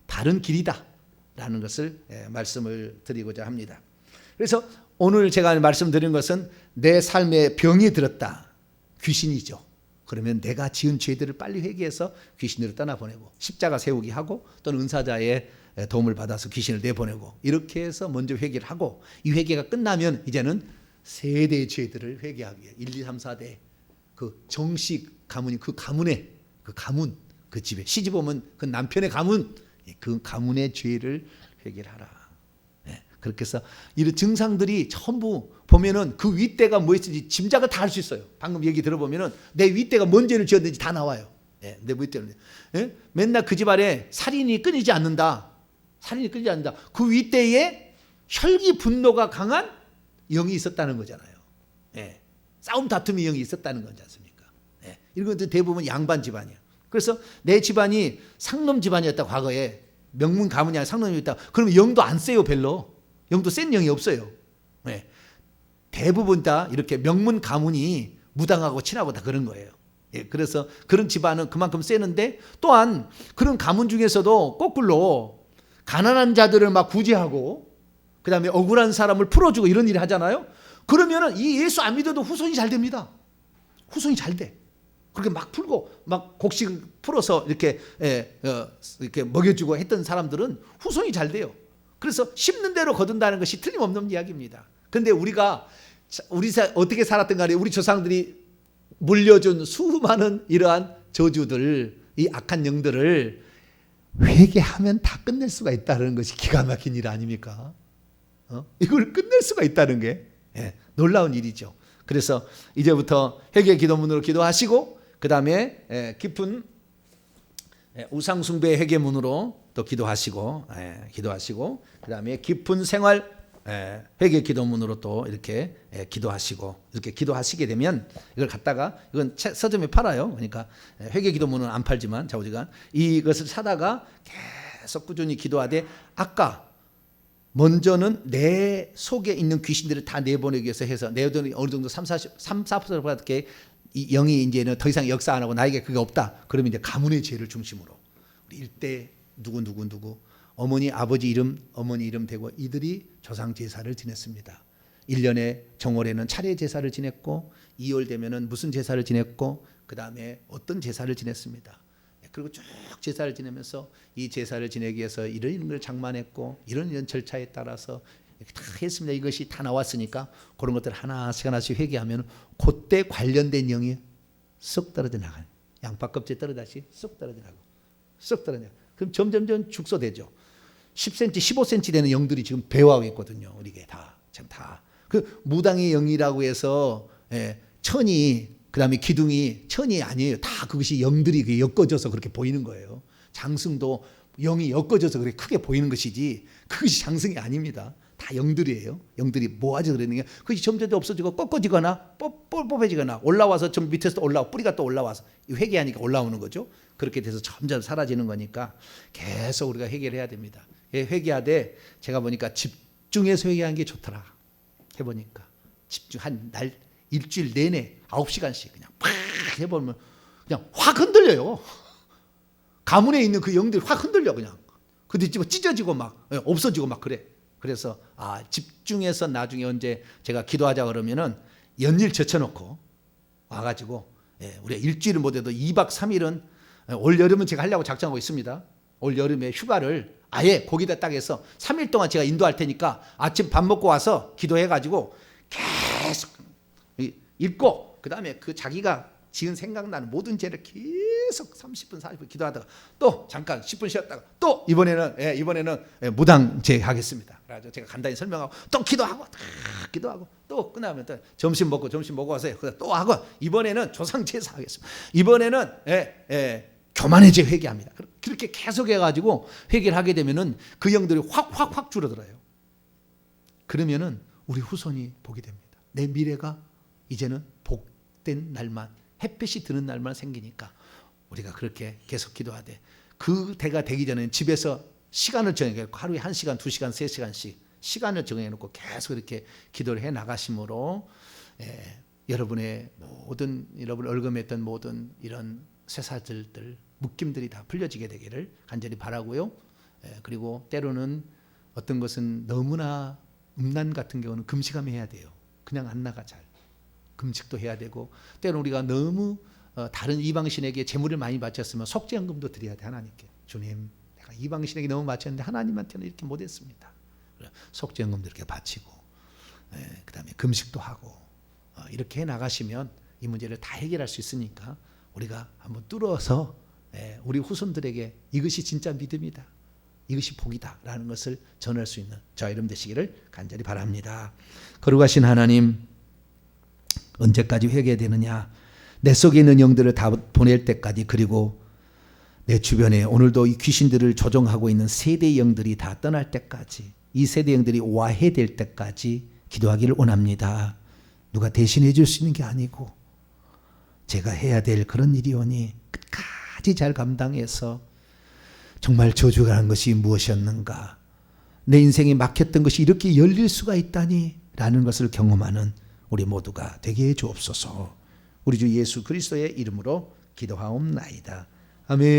다른 길이다라는 것을 말씀을 드리고자 합니다. 그래서 오늘 제가 말씀드린 것은 내 삶에 병이 들었다. 귀신이죠. 그러면 내가 지은 죄들을 빨리 회개해서 귀신으로 떠나보내고 십자가 세우기 하고 또는 은사자의 도움을 받아서 귀신을 내보내고 이렇게 해서 먼저 회개를 하고 이 회개가 끝나면 이제는 세대의 죄들을 회개하기 위해 1, 2, 3, 4대 그 정식 가문이 그 가문의 그 집에 시집 오면 그 남편의 가문 그 가문의 죄를 회개하라. 그렇게 해서 이런 증상들이 전부 보면은 그 윗대가 뭐였는지 짐작을 다 할 수 있어요. 방금 얘기 들어보면은 내 윗대가 뭔 죄를 지었는지 다 나와요. 내 윗대는 맨날 그 집안에 살인이 끊이지 않는다. 그 윗대에 혈기 분노가 강한 영이 있었다는 거잖아요. 싸움 다툼의 영이 있었다는 거지 않습니까? 이런 것들 대부분 양반 집안이에요. 그래서 내 집안이 상놈 집안이었다. 과거에 명문 가문이 아니라 상놈이었다. 그러면 영도 안 세요. 별로. 영도 센 영이 없어요. 대부분 다 이렇게 명문 가문이 무당하고 친하고 다 그런 거예요. 예, 그래서 그런 집안은 그만큼 세는데 또한 그런 가문 중에서도 거꾸로 가난한 자들을 막 구제하고 그다음에 억울한 사람을 풀어주고 이런 일을 하잖아요. 그러면은 이 예수 안 믿어도 후손이 잘 됩니다. 후손이 잘 돼. 그렇게 막 풀고 막 곡식 풀어서 이렇게 이렇게 먹여주고 했던 사람들은 후손이 잘 돼요. 그래서 심는 대로 거둔다는 것이 틀림없는 이야기입니다. 그런데 우리 어떻게 살았든 간에 우리 조상들이 물려준 수많은 이러한 저주들, 이 악한 영들을 회개하면 다 끝낼 수가 있다는 것이 기가 막힌 일 아닙니까? 이걸 끝낼 수가 있다는 게 놀라운 일이죠. 그래서 이제부터 회개 기도문으로 기도하시고 그 다음에 깊은 우상숭배 회개문으로 또 기도하시고 그 다음에 깊은 생활 회개 기도문으로 또 이렇게 기도하시고 이렇게 기도하시게 되면 이걸 갖다가 이건 서점에 팔아요. 그러니까 회개 기도문은 안 팔지만 좌우지간 이것을 사다가 계속 꾸준히 기도하되 아까 먼저는 내 속에 있는 귀신들을 다 내보내기 위해서 해서 내보내기 어느 정도 3-4% 받게 이 영이 이제는 더 이상 역사 안 하고 나에게 그게 없다. 그러면 이제 가문의 죄를 중심으로 우리 일대 누구 어머니 아버지 이름 어머니 이름 대고 이들이 조상 제사를 지냈습니다. 1년에 정월에는 차례 제사를 지냈고 2월 되면은 무슨 제사를 지냈고 그 다음에 어떤 제사를 지냈습니다. 그리고 쭉 제사를 지내면서 이 제사를 지내기 위해서 이런 걸 장만했고 이런 절차에 따라서 이렇게 다 했습니다. 이것이 다 나왔으니까 그런 것들 하나씩 회개하면 그때 관련된 영이 쏙 떨어져 나가요. 양파 껍질 떨어다시 쏙 떨어져 나고 쏙 떨어져. 그럼 점점 축소되죠. 10cm, 15cm 되는 영들이 지금 배워하고 있거든요. 우리게 다 지금 다. 그 무당의 영이라고 해서 천이 그다음에 기둥이 천이 아니에요. 다 그것이 영들이 엮어져서 그렇게 보이는 거예요. 장승도 영이 엮어져서 그렇게 크게 보이는 것이지 그것이 장승이 아닙니다. 다 영들이에요. 영들이 모아져 그러는 게 그것이 점점 없어지고 꺾어지거나 뽀뽀해지거나 올라와서 좀 밑에서 또 올라와 뿌리가 또 올라와서 회개하니까 올라오는 거죠. 그렇게 돼서 점점 사라지는 거니까 계속 우리가 회개를 해야 됩니다. 회개하되 제가 보니까 집중해서 회개하는 게 좋더라. 해보니까 집중 한 날 일주일 내내 9시간씩 그냥 팍 해보면 그냥 확 흔들려요. 가문에 있는 그 영들이 확 흔들려 그냥. 그때 찢어지고 막 없어지고 막 그래. 그래서 집중해서 나중에 언제 제가 기도하자 그러면은 연일 젖혀놓고 와가지고 우리가 일주일은 못해도 2박 3일은 올 여름은 제가 하려고 작정하고 있습니다. 올 여름에 휴가를 아예 거기다 딱 해서 3일 동안 제가 인도할 테니까 아침 밥 먹고 와서 기도해가지고 계속 읽고 그 다음에 그 자기가 지은 생각나는 모든 죄를 계속 30분 40분 기도하다가 또 잠깐 10분 쉬었다가 또 이번에는 무당제 하겠습니다. 그래서 제가 간단히 설명하고 또 기도하고 또 끝나면 또 점심 먹고 와서 또 하고 이번에는 조상 제사 하겠습니다. 이번에는 교만의 죄 회개합니다. 그렇게 계속 해가지고 회개를 하게 되면은 그 영들이 확 줄어들어요. 그러면은 우리 후손이 복이 됩니다. 내 미래가 이제는 복된 날만 햇빛이 드는 날만 생기니까 우리가 그렇게 계속 기도하되 그 때가 되기 전에는 집에서 시간을 정해놓고 하루에 1시간, 2시간, 3시간씩 시간을 정해놓고 계속 이렇게 기도를 해 나가심으로 여러분의 모든 여러분 얼금했던 모든 이런 쇠사슬들 묶임들이 다 풀려지게 되기를 간절히 바라고요. 그리고 때로는 어떤 것은 너무나 음란 같은 경우는 금식하며 해야 돼요. 그냥 안 나가 잘. 금식도 해야 되고 때로는 우리가 너무 다른 이방신에게 재물을 많이 바쳤으면 속죄연금도 드려야 돼. 하나님께. 주님 내가 이방신에게 너무 바쳤는데 하나님한테는 이렇게 못했습니다. 속죄연금도 이렇게 바치고 그 다음에 금식도 하고 이렇게 해 나가시면 이 문제를 다 해결할 수 있으니까 우리가 한번 뚫어서 우리 후손들에게 이것이 진짜 믿음이다. 이것이 복이다 라는 것을 전할 수 있는 저와 여러분 되시기를 간절히 바랍니다. 거룩하신 하나님 언제까지 회개되느냐. 내 속에 있는 영들을 다 보낼 때까지 그리고 내 주변에 오늘도 이 귀신들을 조종하고 있는 세대의 영들이 다 떠날 때까지 이 세대 영들이 와해될 때까지 기도하기를 원합니다. 누가 대신해 줄 수 있는 게 아니고 제가 해야 될 그런 일이오니 끝까지 잘 감당해서 정말 저주가 한 것이 무엇이었는가. 내 인생에 막혔던 것이 이렇게 열릴 수가 있다니 라는 것을 경험하는 우리 모두가 되게 해 주옵소서. 우리 주 예수 그리스도의 이름으로 기도하옵나이다. 아멘.